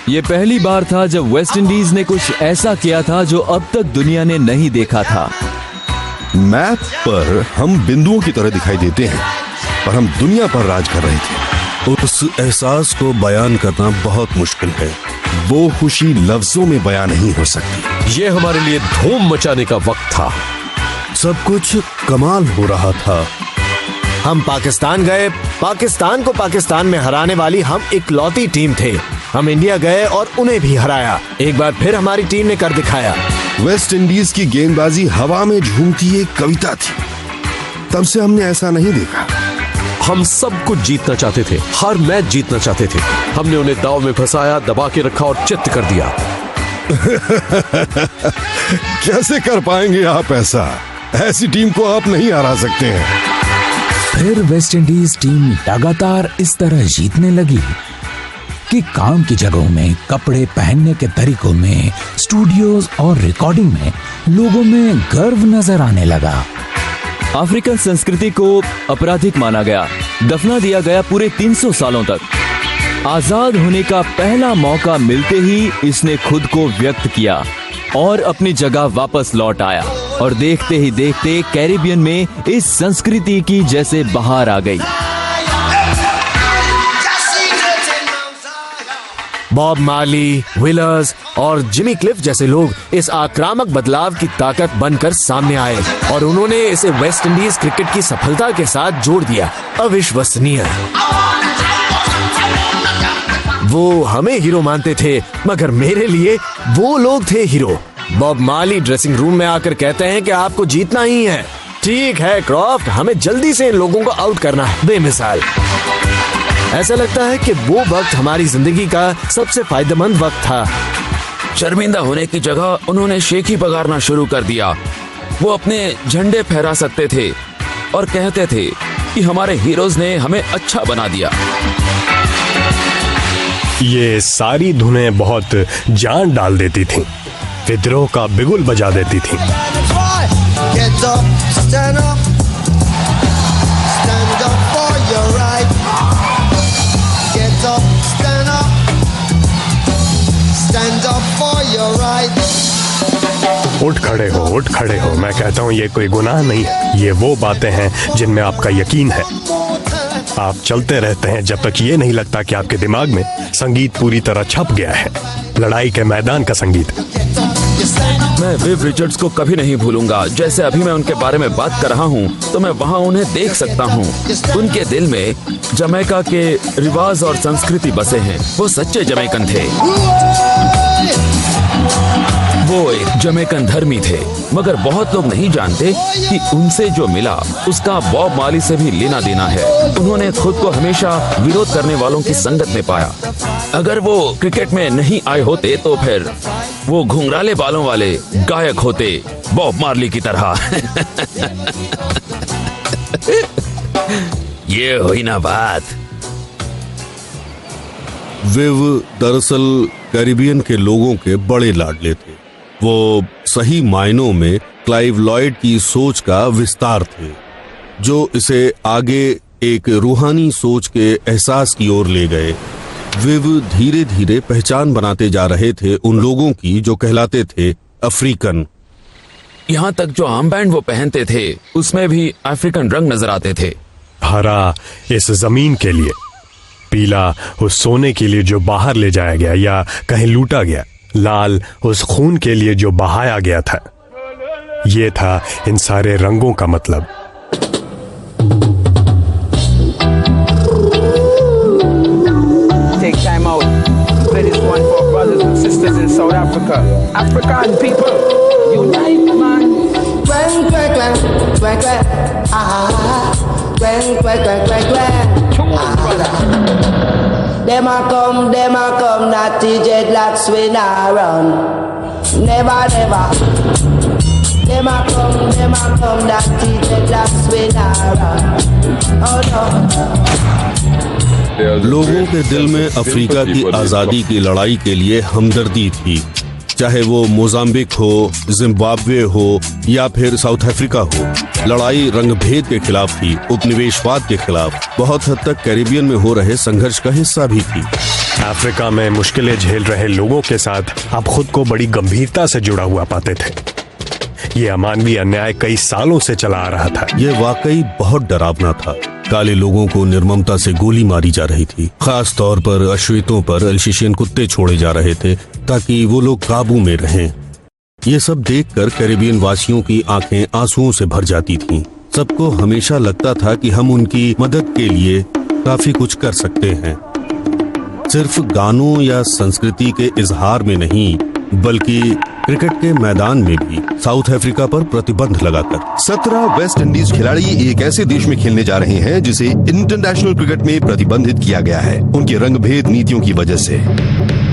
ये पहली बार था जब वेस्ट इंडीज ने कुछ ऐसा किया था जो अब तक दुनिया ने नहीं देखा था। मैप पर हम बिंदुओं की तरह दिखाई देते हैं, पर हम दुनिया पर राज कर रहे थे। उस एहसास को बयान करना बहुत मुश्किल है। वो खुशी लफ्जों में बयान नहीं हो सकती। ये हमारे लिए धूम मचाने का वक्त था। सब कुछ कमाल हो रहा था। हम पाकिस्तान गए, पाकिस्तान को पाकिस्तान में हराने वाली हम इकलौती टीम थे। हम इंडिया गए और उन्हें भी हराया। एक बार फिर हमारी टीम ने कर दिखाया। वेस्ट इंडीज की गेंदबाजी हवा में झूमती एक कविता थी। तब से हमने ऐसा नहीं देखा। हम सब कुछ जीतना चाहते थे, हर मैच जीतना चाहते थे। हमने उन्हें दाव में फंसाया, दबा के रखा और चित्त कर दिया। कैसे कर पाएंगे आप ऐसा? ऐसी टीम को आप नहीं हरा सकते हैं। फिर वेस्ट इंडीज टीम लगातार इस तरह जीतने लगी कि काम की जगहों में, कपड़े पहनने के तरीकों में, स्टूडियोज और रिकॉर्डिंग में लोगों में गर्व नजर आने लगा। अफ्रीकन संस्कृति को आपराधिक माना गया, दफना दिया गया पूरे 300 सालों तक। आजाद होने का पहला मौका मिलते ही इसने खुद को व्यक्त किया और अपनी जगह वापस लौट आया। और देखते ही देखते कैरिबियन में इस संस्कृति की जैसे बहार आ गई। बॉब मार्ली, विलर्स और जिमी क्लिफ जैसे लोग इस आक्रामक बदलाव की ताकत बनकर सामने आए और उन्होंने इसे वेस्ट इंडीज क्रिकेट की सफलता के साथ जोड़ दिया। अविश्वसनीय। वो हमें हीरो मानते थे, मगर मेरे लिए वो लोग थे hero. Bob Marley dressing room में आकर कहते हैं कि आपको जीतना ही है। ठीक है क्रॉफ्ट, हमें जल्दी से इन लोगों को आउट करना है। बेमिसाल। ऐसा लगता है कि वो वक्त हमारी जिंदगी का सबसे फायदेमंद वक्त था। शर्मिंदा होने की जगह उन्होंने शेखी बगारना शुरू कर दिया। वो अपने झंडे फहरा सकते थे और कहते थे कि हमारे हीरोज ने हमें अच्छा बना दिया। ये सारी धुनें बहुत जान डाल देती थीं, विद्रोह का बिगुल बजा देती थीं। Get up, stand up for your right. Get up, stand up for your right. उठ खड़े हो, उठ खड़े हो। मैं कहता हूँ ये कोई गुनाह नहीं है। ये वो बातें हैं जिनमें आपका यकीन है। आप चलते रहते हैं जब तक ये नहीं लगता कि आपके दिमाग में संगीत पूरी तरह छप गया है, लड़ाई के मैदान का संगीत। मैं विव रिचर्ड्स को कभी नहीं भूलूंगा। जैसे अभी मैं उनके बारे में बात कर रहा हूँ तो मैं वहाँ उन्हें देख सकता हूँ। उनके दिल में जमैका के रिवाज और संस्कृति बसे हैं। वो सच्चे जमैकन थे। वो एक जमैकन धर्मी थे, मगर बहुत लोग नहीं जानते कि उनसे जो मिला उसका बॉब मार्ली से भी लेना देना है। उन्होंने खुद को हमेशा विरोध करने वालों की संगत में पाया। अगर वो क्रिकेट में नहीं आए होते तो फिर वो घुंघराले बालों वाले गायक होते, बॉब मार्ली की तरह। ये हुई ना बात। विव दरअसल कैरिबियन के लोगों के बड़े लाडले थे। वो सही मायनों में क्लाइव लॉयड की सोच का विस्तार थे, जो इसे आगे एक रूहानी सोच के एहसास की ओर ले गए। विव धीरे धीरे पहचान बनाते जा रहे थे उन लोगों की जो कहलाते थे अफ्रीकन। यहाँ तक जो आर्मबैंड वो पहनते थे उसमें भी अफ्रीकन रंग नजर आते थे। हरा इस जमीन के लिए, पीला उस सोने के लिए जो बाहर ले जाया गया या कहीं लूटा गया, लाल उस खून के लिए जो बहाया गया था। ये था इन सारे रंगों का मतलब। Take time out. Play this one for brothers and sisters in South Africa. African people, unite, man. Clang, clang, clang, clang, clang. Ah, clang, clang, clang, clang, clang. Come on, brother. Them a come, not the dreadlocks we nah run. Never, never. Them a come, that dreadlocks will around. Oh no. लोगों के दिल में अफ्रीका की आजादी की लड़ाई के लिए हमदर्दी थी, चाहे वो मोजाम्बिक हो, जिम्बाब्वे हो या फिर साउथ अफ्रीका हो। लड़ाई रंगभेद के खिलाफ थी, उपनिवेशवाद के खिलाफ, बहुत हद तक कैरिबियन में हो रहे संघर्ष का हिस्सा भी थी। अफ्रीका में मुश्किलें झेल रहे लोगों के साथ आप खुद को बड़ी गंभीरता से जुड़ा हुआ पाते थे। ये अमानवीय अन्याय कई सालों से चला आ रहा था। ये वाकई बहुत डरावना था। काले लोगों को निर्ममता से गोली मारी जा रही थी, खास तौर पर अश्वेतों पर अल्सेशियन कुत्ते छोड़े जा रहे थे ताकि वो लोग काबू में रहें। ये सब देखकर कैरिबियन वासियों की आंखें आंसुओं से भर जाती थीं। सबको हमेशा लगता था कि हम उनकी मदद के लिए काफी कुछ कर सकते हैं, सिर्फ गानों या संस्कृति के इजहार में नहीं बल्कि क्रिकेट के मैदान में भी। साउथ अफ्रीका पर प्रतिबंध लगाकर 17 वेस्ट इंडीज खिलाड़ी एक ऐसे देश में खेलने जा रहे हैं जिसे इंटरनेशनल क्रिकेट में प्रतिबंधित किया गया है उनकी रंगभेद नीतियों की वजह से।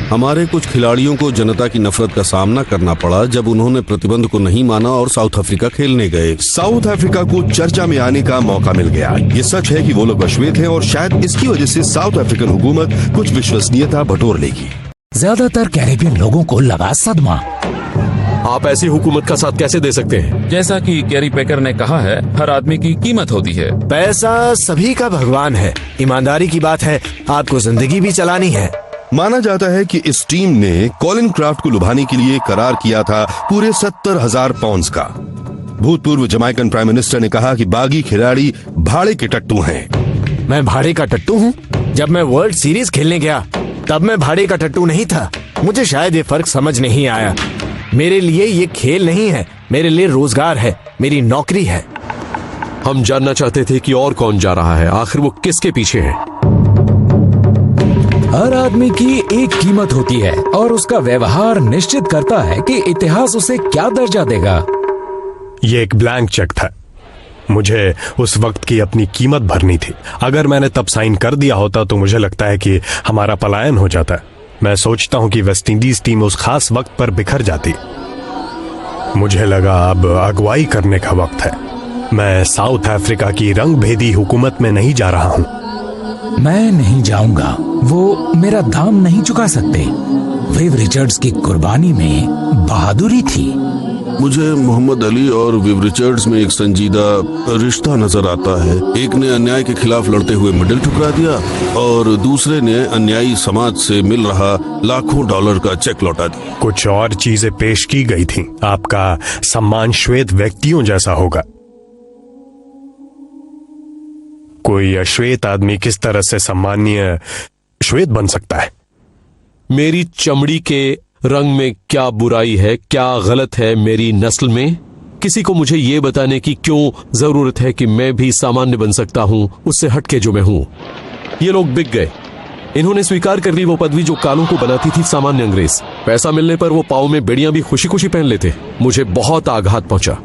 हमारे कुछ खिलाड़ियों को जनता की नफरत का सामना करना पड़ा जब उन्होंने प्रतिबंध को नहीं माना और साउथ अफ्रीका खेलने गए। साउथ अफ्रीका को चर्चा में आने का मौका मिल गया। ये सच है कि वो लोग अश्वेत हैं और शायद इसकी वजह से साउथ अफ्रीकन हुकूमत कुछ विश्वसनीयता बटोर लेगी। ज्यादातर कैरेबियन लोगों को लगा सदमा। आप ऐसी हुकूमत का साथ कैसे दे सकते हैं? जैसा कि कैरी पेकर ने कहा है, हर आदमी की कीमत होती है। पैसा सभी का भगवान है। ईमानदारी की बात है, आपको जिंदगी भी चलानी है। माना जाता है कि इस टीम ने कॉलिन क्राफ्ट को लुभाने के लिए करार किया था पूरे 70,000 पाउंड का। भूतपूर्व जमाइकन प्राइम मिनिस्टर ने कहा कि बागी खिलाड़ी भाड़े के टट्टू हैं। मैं भाड़े का टट्टू हूँ? जब मैं वर्ल्ड सीरीज खेलने गया तब मैं भाड़े का टट्टू नहीं था। मुझे शायद ये फर्क समझ नहीं आया। मेरे लिए ये खेल नहीं है, मेरे लिए रोजगार है, मेरी नौकरी है। हम जानना चाहते थे कि और कौन जा रहा है, आखिर वो किसके पीछे है। हर आदमी की एक कीमत होती है और उसका व्यवहार निश्चित करता है कि इतिहास उसे क्या दर्जा देगा। ये एक ब्लैंक चेक था। मुझे उस वक्त की अपनी कीमत भरनी थी। अगर मैंने तब साइन कर दिया होता तो मुझे लगता है कि हमारा पलायन हो जाता। मैं सोचता हूं कि वेस्ट इंडीज टीम उस खास वक्त पर बिखर जाती। मुझे लगा अब अगुवाई करने का वक्त है। मैं साउथ अफ्रीका की रंगभेदी हुकूमत में नहीं जा रहा हूं। मैं नहीं जाऊंगा, वो मेरा दाम नहीं चुका सकते। विव रिचर्ड्स की कुर्बानी में बहादुरी थी। मुझे मोहम्मद अली और विव रिचर्ड्स में एक संजीदा रिश्ता नजर आता है। एक ने अन्याय के खिलाफ लड़ते हुए मेडल ठुकरा दिया और दूसरे ने अन्यायी समाज से मिल रहा लाखों डॉलर का चेक लौटा दिया। कुछ और चीजें पेश की गई थीं। आपका सम्मान श्वेत व्यक्तियों जैसा होगा। कोई अश्वेत आदमी किस तरह से सम्मानीय श्वेत बन सकता है? मेरी चमड़ी के रंग में क्या बुराई है, क्या गलत है मेरी नस्ल में? किसी को मुझे ये बताने की क्यों जरूरत है कि मैं भी सामान्य बन सकता हूं उससे हटके जो मैं हूं। ये लोग बिक गए। इन्होंने स्वीकार कर ली वो पदवी जो कालों को बनाती थी सामान्य अंग्रेज। पैसा मिलने पर वो पाँव में बेड़ियां भी खुशी खुशी पहन लेते। मुझे बहुत आघात पहुंचा।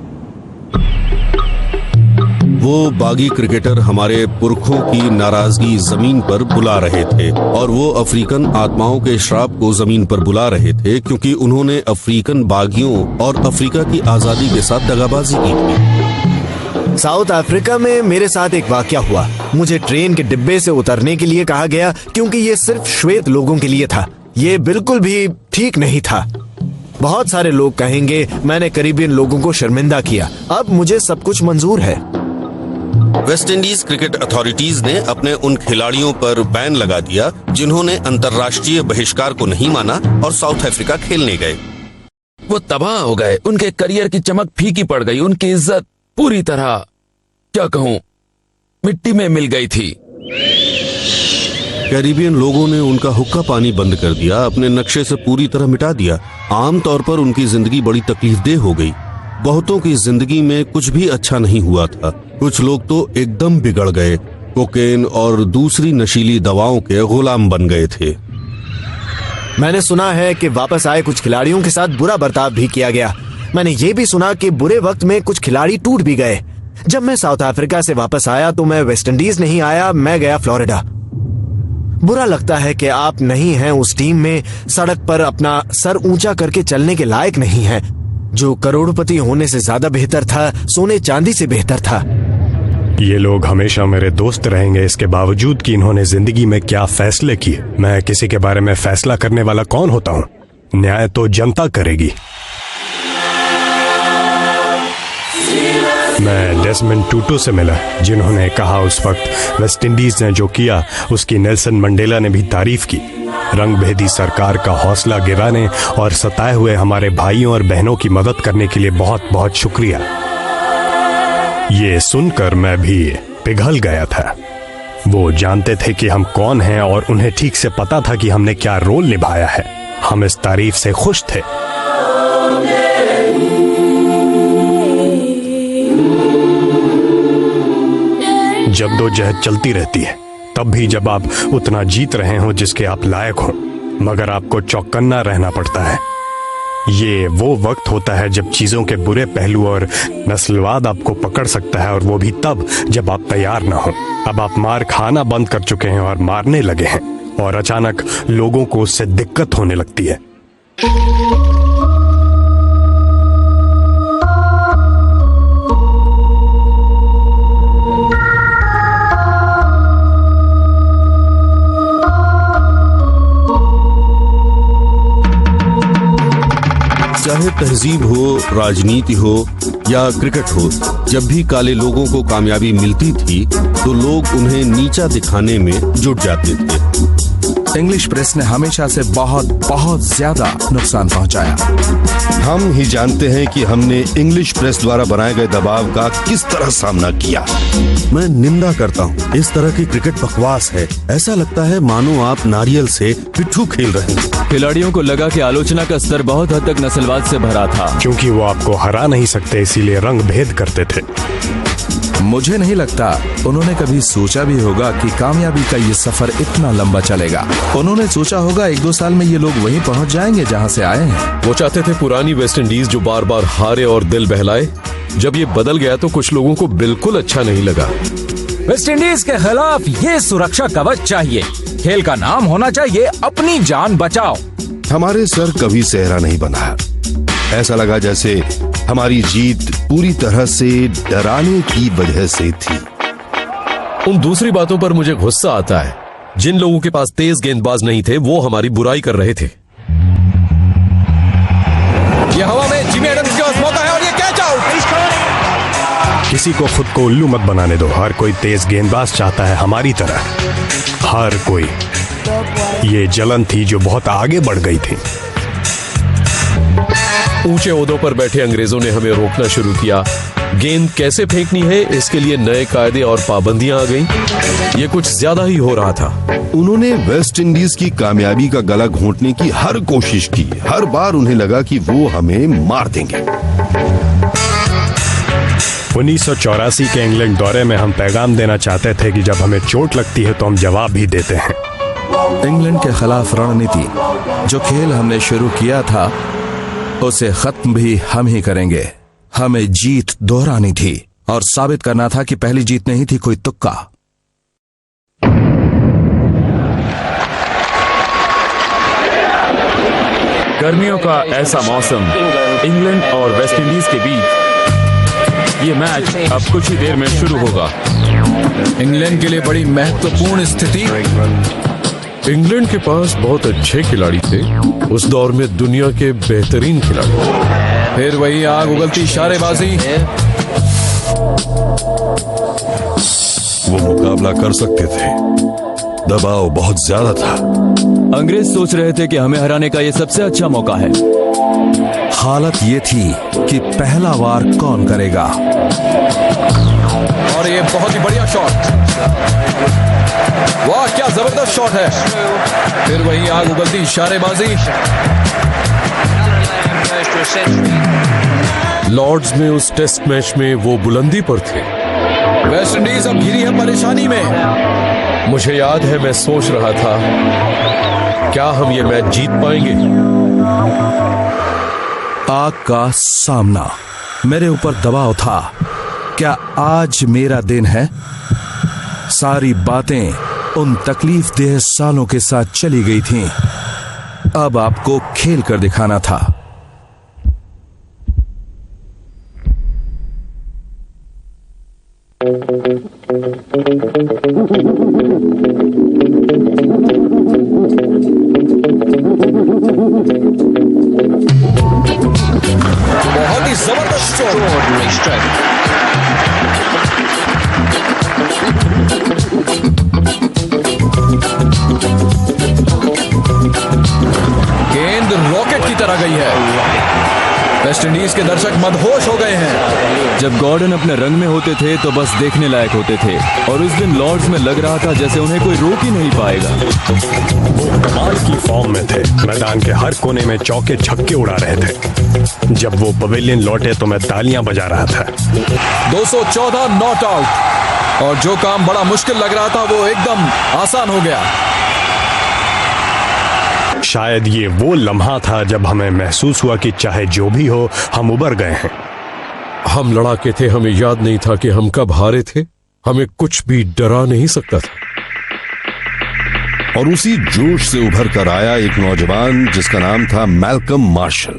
वो बागी क्रिकेटर हमारे पुरखों की नाराजगी जमीन पर बुला रहे थे और वो अफ्रीकन आत्माओं के श्राप को जमीन पर बुला रहे थे क्योंकि उन्होंने अफ्रीकन बागियों और अफ्रीका की आजादी के साथ दगाबाजी की थी। साउथ अफ्रीका में मेरे साथ एक वाकया हुआ। मुझे ट्रेन के डिब्बे से उतरने के लिए कहा गया क्योंकि ये सिर्फ श्वेत लोगों के लिए था। ये बिल्कुल भी ठीक नहीं था। बहुत सारे लोग कहेंगे मैंने कैरिबियन लोगों को शर्मिंदा किया। अब मुझे सब कुछ मंजूर है। वेस्ट इंडीज क्रिकेट अथॉरिटीज ने अपने उन खिलाड़ियों पर बैन लगा दिया जिन्होंने अंतर्राष्ट्रीय बहिष्कार को नहीं माना और साउथ अफ्रीका खेलने गए। वो तबाह हो गए। उनके करियर की चमक फीकी पड़ गई। उनकी इज्जत पूरी तरह, क्या कहूं, मिट्टी में मिल गई थी। कैरिबियन लोगों ने उनका हुक्का पानी बंद कर दिया, अपने नक्शे से पूरी तरह मिटा दिया। आमतौर पर उनकी जिंदगी बड़ी तकलीफदेह हो गई। बहुतों की जिंदगी में कुछ भी अच्छा नहीं हुआ था। कुछ लोग तो एकदम बिगड़ गए, कोकेन और दूसरी नशीली दवाओं के गुलाम बन गए थे। मैंने सुना है कि वापस आए कुछ खिलाड़ियों के साथ बुरा बर्ताव भी किया गया। मैंने ये भी सुना कि बुरे वक्त में कुछ खिलाड़ी टूट भी गए। जब मैं साउथ अफ्रीका से वापस आया तो मैं वेस्ट इंडीज नहीं आया, मैं गया फ्लोरिडा। बुरा लगता है कि आप नहीं हैं उस टीम में, सड़क पर अपना सर ऊंचा करके चलने के लायक नहीं है। जो करोड़पति होने से ज्यादा बेहतर था, सोने चांदी से बेहतर था। ये लोग हमेशा मेरे दोस्त रहेंगे, इसके बावजूद कि इन्होंने जिंदगी में क्या फैसले किए। मैं किसी के बारे में फैसला करने वाला कौन होता हूँ? न्याय तो जनता करेगी। मैं डेसमंड टूटू से मिला, जिन्होंने कहा उस वक्त वेस्ट इंडीज ने जो किया उसकी नेल्सन मंडेला ने भी तारीफ की। रंगभेदी सरकार का हौसला गिराने और सताए हुए हमारे भाइयों और बहनों की मदद करने के लिए बहुत बहुत शुक्रिया। ये सुनकर मैं भी पिघल गया था। वो जानते थे कि हम कौन हैं और उन्हें ठीक से पता था कि हमने क्या रोल निभाया है। हम इस तारीफ से खुश थे। जद्दोजहद चलती रहती है, तब भी जब आप उतना जीत रहे हो जिसके आप लायक हो, मगर आपको चौकन्ना रहना पड़ता है। ये वो वक्त होता है जब चीजों के बुरे पहलू और नस्लवाद आपको पकड़ सकता है, और वो भी तब जब आप तैयार ना हो। अब आप मार खाना बंद कर चुके हैं और मारने लगे हैं, और अचानक लोगों को उससे दिक्कत होने लगती है। चाहे तहजीब हो, राजनीति हो या क्रिकेट हो, जब भी काले लोगों को कामयाबी मिलती थी तो लोग उन्हें नीचा दिखाने में जुट जाते थे। इंग्लिश प्रेस ने हमेशा से बहुत बहुत ज्यादा नुकसान पहुंचाया। हम ही जानते हैं कि हमने इंग्लिश प्रेस द्वारा बनाए गए दबाव का किस तरह सामना किया। मैं निंदा करता हूँ, इस तरह की क्रिकेट बकवास है। ऐसा लगता है मानो आप नारियल से पिट्ठू खेल रहे हैं। खिलाड़ियों को लगा कि आलोचना का स्तर बहुत हद तक नस्लवाद से भरा था, क्योंकि वो आपको हरा नहीं सकते, इसीलिए रंग भेद करते थे। मुझे नहीं लगता उन्होंने कभी सोचा भी होगा कि कामयाबी का ये सफर इतना लंबा चलेगा। उन्होंने सोचा होगा 1-2 साल में ये लोग वहीं पहुंच जाएंगे जहां से आए हैं। वो चाहते थे पुरानी वेस्ट इंडीज जो बार बार हारे और दिल बहलाए। जब ये बदल गया तो कुछ लोगों को बिल्कुल अच्छा नहीं लगा। वेस्ट इंडीज के खिलाफ ये सुरक्षा कवच चाहिए। खेल का नाम होना चाहिए अपनी जान बचाओ। हमारे सर कभी सेहरा नहीं बना। ऐसा लगा जैसे हमारी जीत पूरी तरह से डराने की वजह से थी। उन दूसरी बातों पर मुझे गुस्सा आता है। जिन लोगों के पास तेज गेंदबाज नहीं थे वो हमारी बुराई कर रहे थे। ये हवा में जिमी एडम्स के पास मौका है और ये कैच आउट। किसी को खुद को उल्लू मत बनाने दो। हर कोई तेज गेंदबाज चाहता है हमारी तरह। हर कोई। ये जलन थी जो बहुत आगे बढ़ गई थी। ऊंचे ओहदों पर बैठे अंग्रेजों ने हमें रोकना शुरू किया। गेंद कैसे फेंकनी है इसके लिए नए कायदे और पाबंदियां आ गईं। ये कुछ ज्यादा ही हो रहा था। उन्होंने वेस्ट इंडीज की कामयाबी का गला घोंटने की हर कोशिश की। हर बार उन्हें लगा कि वो हमें मार देंगे। 1984 के इंग्लैंड दौरे में हम पैगाम देना चाहते थे कि जब हमें चोट लगती है तो हम जवाब भी देते हैं। इंग्लैंड के खिलाफ रणनीति, जो खेल हमने शुरू किया था, उसे खत्म भी हम ही करेंगे। हमें जीत दोहरानी थी और साबित करना था कि पहली जीत नहीं थी कोई तुक्का। गर्मियों का ऐसा मौसम, इंग्लैंड और वेस्ट इंडीज के बीच ये मैच अब कुछ ही देर में शुरू होगा। इंग्लैंड के लिए बड़ी महत्वपूर्ण स्थिति। इंग्लैंड के पास बहुत अच्छे खिलाड़ी थे, उस दौर में दुनिया के बेहतरीन खिलाड़ी। फिर वही आग उगलती इशारेबाजी। वो मुकाबला कर सकते थे, दबाव बहुत ज्यादा था। अंग्रेज सोच रहे थे कि हमें हराने का ये सबसे अच्छा मौका है। हालत ये थी कि पहला वार कौन करेगा। और ये बहुत ही बढ़िया शॉट। वाह क्या जबरदस्त शॉट है। फिर वही आग उगलती इशारेबाजी। लॉर्ड्स में उस टेस्ट मैच में वो बुलंदी पर थे। वेस्ट इंडीज अब घिरी है परेशानी में। मुझे याद है मैं सोच रहा था क्या हम ये मैच जीत पाएंगे। आग का सामना, मेरे ऊपर दबाव था। क्या आज मेरा दिन है? सारी बातें उन तकलीफ देह सालों के साथ चली गई थीं। अब आपको खेल कर दिखाना था। बहुत ही जबरदस्त गेंद रॉकेट की तरह गई है। वेस्ट इंडीज के दर्शक मदहोश हो गए हैं। जब गॉर्डन अपने रंग में होते थे तो बस देखने लायक होते थे, और उस दिन लॉर्ड्स में लग रहा था जैसे उन्हें कोई रोक ही नहीं पाएगा। वो कमाल की फॉर्म में थे। मैदान के हर कोने में चौके छक्के उड़ा रहे थे। जब वो पवेलियन लौटे तो मैं तालियां बजा रहा था। 214 नॉट आउट, और जो काम बड़ा मुश्किल लग रहा था वो एकदम आसान हो गया। शायद ये वो लम्हा था जब हमें महसूस हुआ कि चाहे जो भी हो हम उबर गए हैं। हम लड़ाके थे, हमें याद नहीं था कि हम कब हारे थे। हमें कुछ भी डरा नहीं सकता था। और उसी जोश से उभर कर आया एक नौजवान जिसका नाम था मैल्कम मार्शल।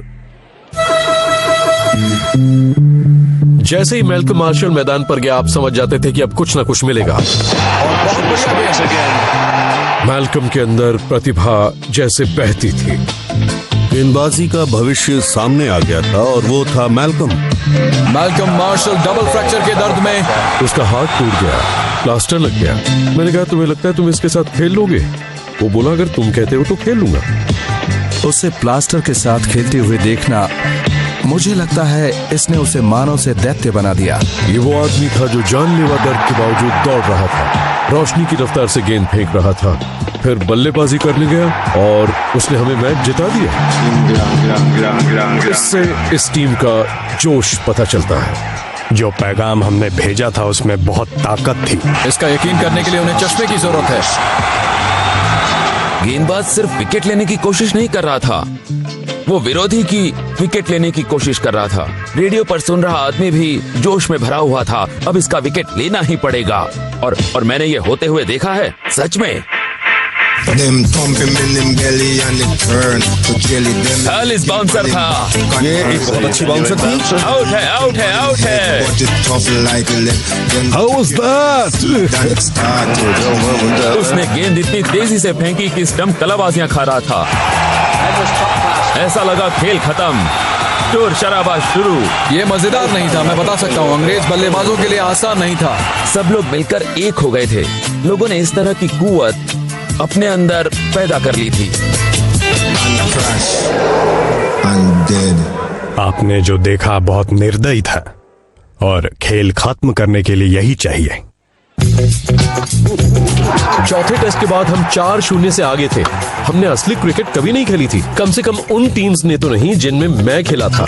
जैसे ही मैल्कम मार्शल मैदान पर गया, आप समझ जाते थे कि अब कुछ ना कुछ मिलेगा। मैल्कम के अंदर प्रतिभा जैसे बहती थी। गेंदबाजी का भविष्य सामने आ गया था, और वो था मैल्कम मार्शल डबल फ्रैक्चर के दर्द में उसका हाथ टूट गया, प्लास्टर लग गया। मैंने कहा, तुम्हें लगता है तुम इसके साथ खेल लोगे? वो बोला, अगर तुम कहते हो तो खेल लूंगा। उसे प्लास्टर के साथ खेलते हुए देखना, मुझे लगता है इसने उसे मानव से दैत्य बना दिया। ये वो आदमी था जो जानलेवा दर्द के बावजूद दौड़ रहा था, रोशनी की रफ्तार से गेंद फेंक रहा था, फिर बल्लेबाजी करने गया और उसने हमें मैच जिता दिया। इससे इस टीम का जोश पता चलता है। जो पैगाम हमने भेजा था उसमें बहुत ताकत थी। इसका यकीन करने के लिए उन्हें चश्मे की जरूरत है। गेंदबाज सिर्फ विकेट लेने की कोशिश नहीं कर रहा था, वो विरोधी की विकेट लेने की कोशिश कर रहा था। रेडियो पर सुन रहा आदमी भी जोश में भरा हुआ था। अब इसका विकेट लेना ही पड़ेगा, और मैंने ये होते हुए देखा है, सच में। इस बाउंसर था, ये एक बहुत अच्छी बाउंसर थी। आउट है, आउट है, आउट है। How was that? उसने गेंद इतनी तेजी से फेंकी कि स्टंप कलाबाजियां खा रहा था। ऐसा लगा खेल खत्म, शोर शराबा शुरू। ये मजेदार नहीं था, मैं बता सकता हूँ। अंग्रेज बल्लेबाजों के लिए आसान नहीं था। सब लोग मिलकर एक हो गए थे। लोगों ने इस तरह की कुव्वत अपने अंदर पैदा कर ली थी। आपने जो देखा बहुत निर्दयी था, और खेल खत्म करने के लिए यही चाहिए। चौथे टेस्ट के बाद हम 4-0 से आगे थे। हमने असली क्रिकेट कभी नहीं खेली थी, कम से कम उन टीम्स ने तो नहीं जिनमें मैं खेला था।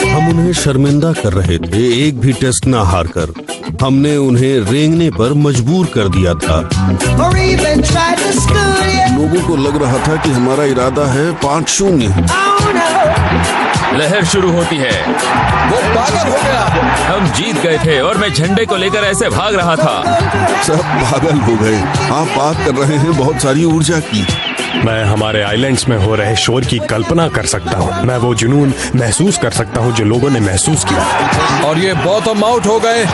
हम उन्हें शर्मिंदा कर रहे थे, एक भी टेस्ट ना हार कर। हमने उन्हें रेंगने पर मजबूर कर दिया था। लोगों को लग रहा था कि हमारा इरादा है 5-0। लहर शुरू होती है, वो पागल हो गया। हम जीत गए थे और मैं झंडे को लेकर ऐसे भाग रहा था। सब पागल हो गए। आप बात कर रहे हैं बहुत सारी ऊर्जा की। मैं हमारे आइलैंड्स में हो रहे शोर की कल्पना कर सकता हूँ। मैं वो जुनून महसूस कर सकता हूँ जो लोगों ने महसूस किया। और ये बॉटम आउट हो गए।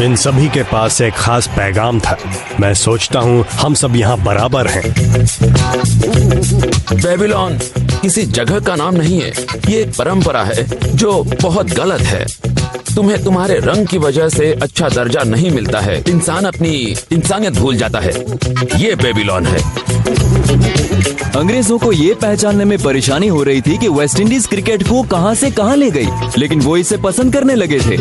इन सभी के पास एक खास पैगाम था। मैं सोचता हूँ हम सब यहाँ बराबर हैं। बेबीलोन किसी जगह का नाम नहीं है, ये एक परंपरा है जो बहुत गलत है। तुम्हें तुम्हारे रंग की वजह से अच्छा दर्जा नहीं मिलता है। इंसान अपनी इंसानियत भूल जाता है। ये बेबीलोन है। अंग्रेजों को ये पहचानने में परेशानी हो रही थी कि वेस्ट इंडीज क्रिकेट को कहां से कहां ले गई, लेकिन वो इसे पसंद करने लगे थे।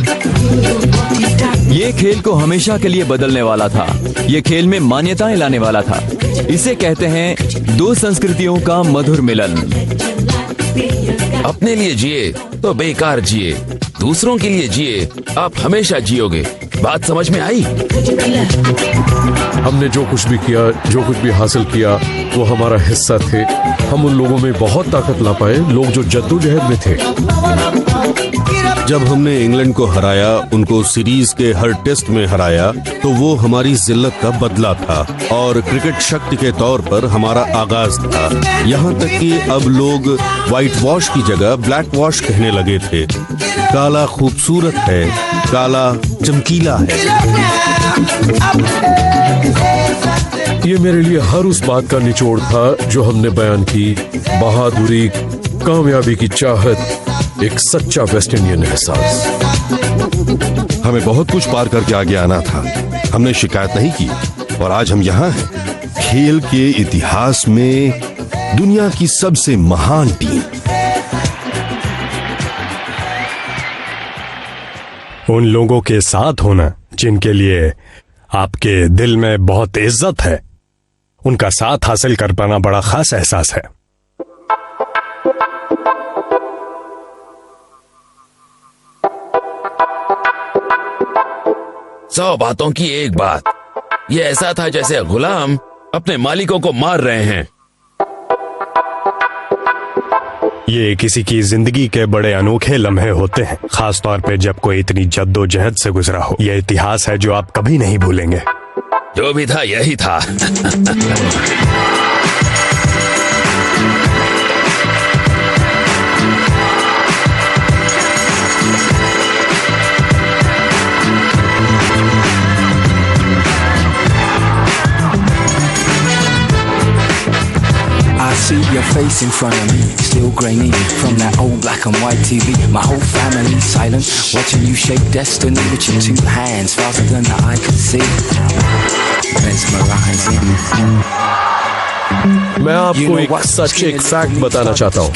ये खेल को हमेशा के लिए बदलने वाला था। ये खेल में मान्यताएं लाने वाला था। इसे कहते हैं दो संस्कृतियों का मधुर मिलन। अपने लिए जिए तो बेकार जिए, दूसरों के लिए जिए आप हमेशा जियोगे। बात समझ में आई? हमने जो कुछ भी किया, जो कुछ भी हासिल किया, वो हमारा हिस्सा थे। हम उन लोगों में बहुत ताकत ला पाए, लोग जो जद्दोजहद में थे। जब हमने इंग्लैंड को हराया, उनको सीरीज के हर टेस्ट में हराया, तो वो हमारी जिल्लत का बदला था और क्रिकेट शक्ति के तौर पर हमारा आगाज था। यहाँ तक कि अब लोग व्हाइट वॉश की जगह ब्लैक वॉश कहने लगे थे। काला खूबसूरत है, काला चमकीला है। ये मेरे लिए हर उस बात का निचोड़ था जो हमने बयान की। बहादुरी, कामयाबी की चाहत, एक सच्चा वेस्ट इंडियन एहसास। हमें बहुत कुछ पार करके आगे आना था। हमने शिकायत नहीं की और आज हम यहाँ हैं। खेल के इतिहास में दुनिया की सबसे महान टीम। उन लोगों के साथ होना जिनके लिए आपके दिल में बहुत इज्जत है, उनका साथ हासिल कर पाना बड़ा खास एहसास है। सौ बातों की एक बात। ये ऐसा था जैसे गुलाम अपने मालिकों को मार रहे हैं। ये किसी की जिंदगी के बड़े अनोखे लम्हे होते हैं, खास तौर पे जब कोई इतनी जद्दोजहद से गुजरा हो। यह इतिहास है जो आप कभी नहीं भूलेंगे। जो भी था यही था। I see your face in front of me, still grainy from that old black and white TV. My whole family silent, watching you shape destiny with your two hands, faster than the eye could see. Mesmerizing. मैं आपको एक सच, एक फैक्ट बताना चाहता हूँ।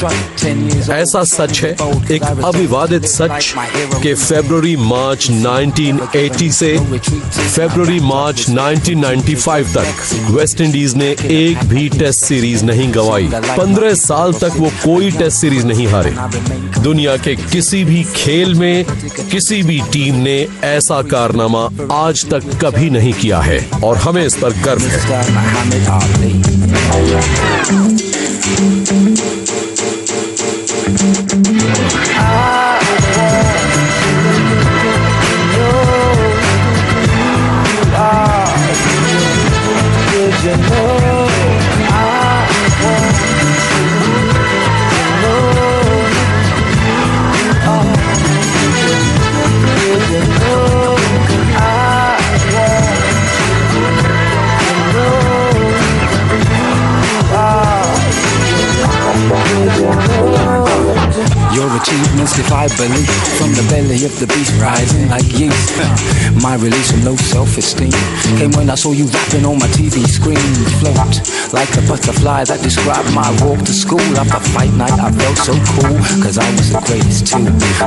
ऐसा सच है, एक अविवादित सच, कि फरवरी मार्च 1980 से फरवरी मार्च 1995 तक वेस्ट इंडीज ने एक भी टेस्ट सीरीज नहीं गंवाई। 15 साल तक वो कोई टेस्ट सीरीज नहीं हारे। दुनिया के किसी भी खेल में किसी भी टीम ने ऐसा कारनामा आज तक कभी नहीं किया है और हमें इस पर गर्व है। Your achievements defy belief, from the belly of the beast rising like yeast. My release from low self-esteem came when I saw you rapping on my TV screen. Float like a butterfly that described my walk to school. After fight night I felt so cool, cause I was the greatest too.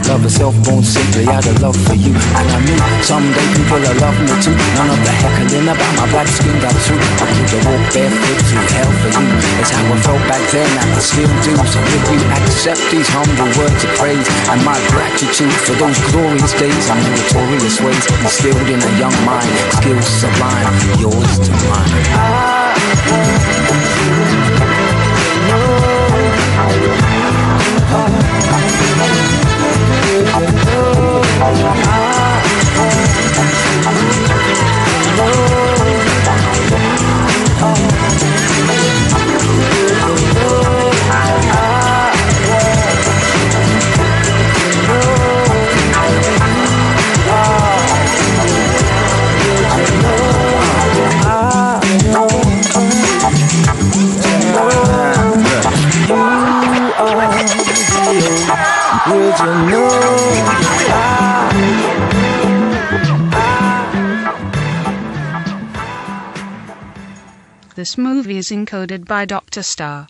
Love herself born simply out of love for you. And I knew someday people will love me too. None of the heckling about my black skin got through. I could have walked barefoot through hell for you. It's how I felt back then, I can still do. So if you accept these humble words of praise and my gratitude for those glorious days and notorious ways instilled in a young mind, skills sublime, yours to mine. This movie is encoded by Dr. Star.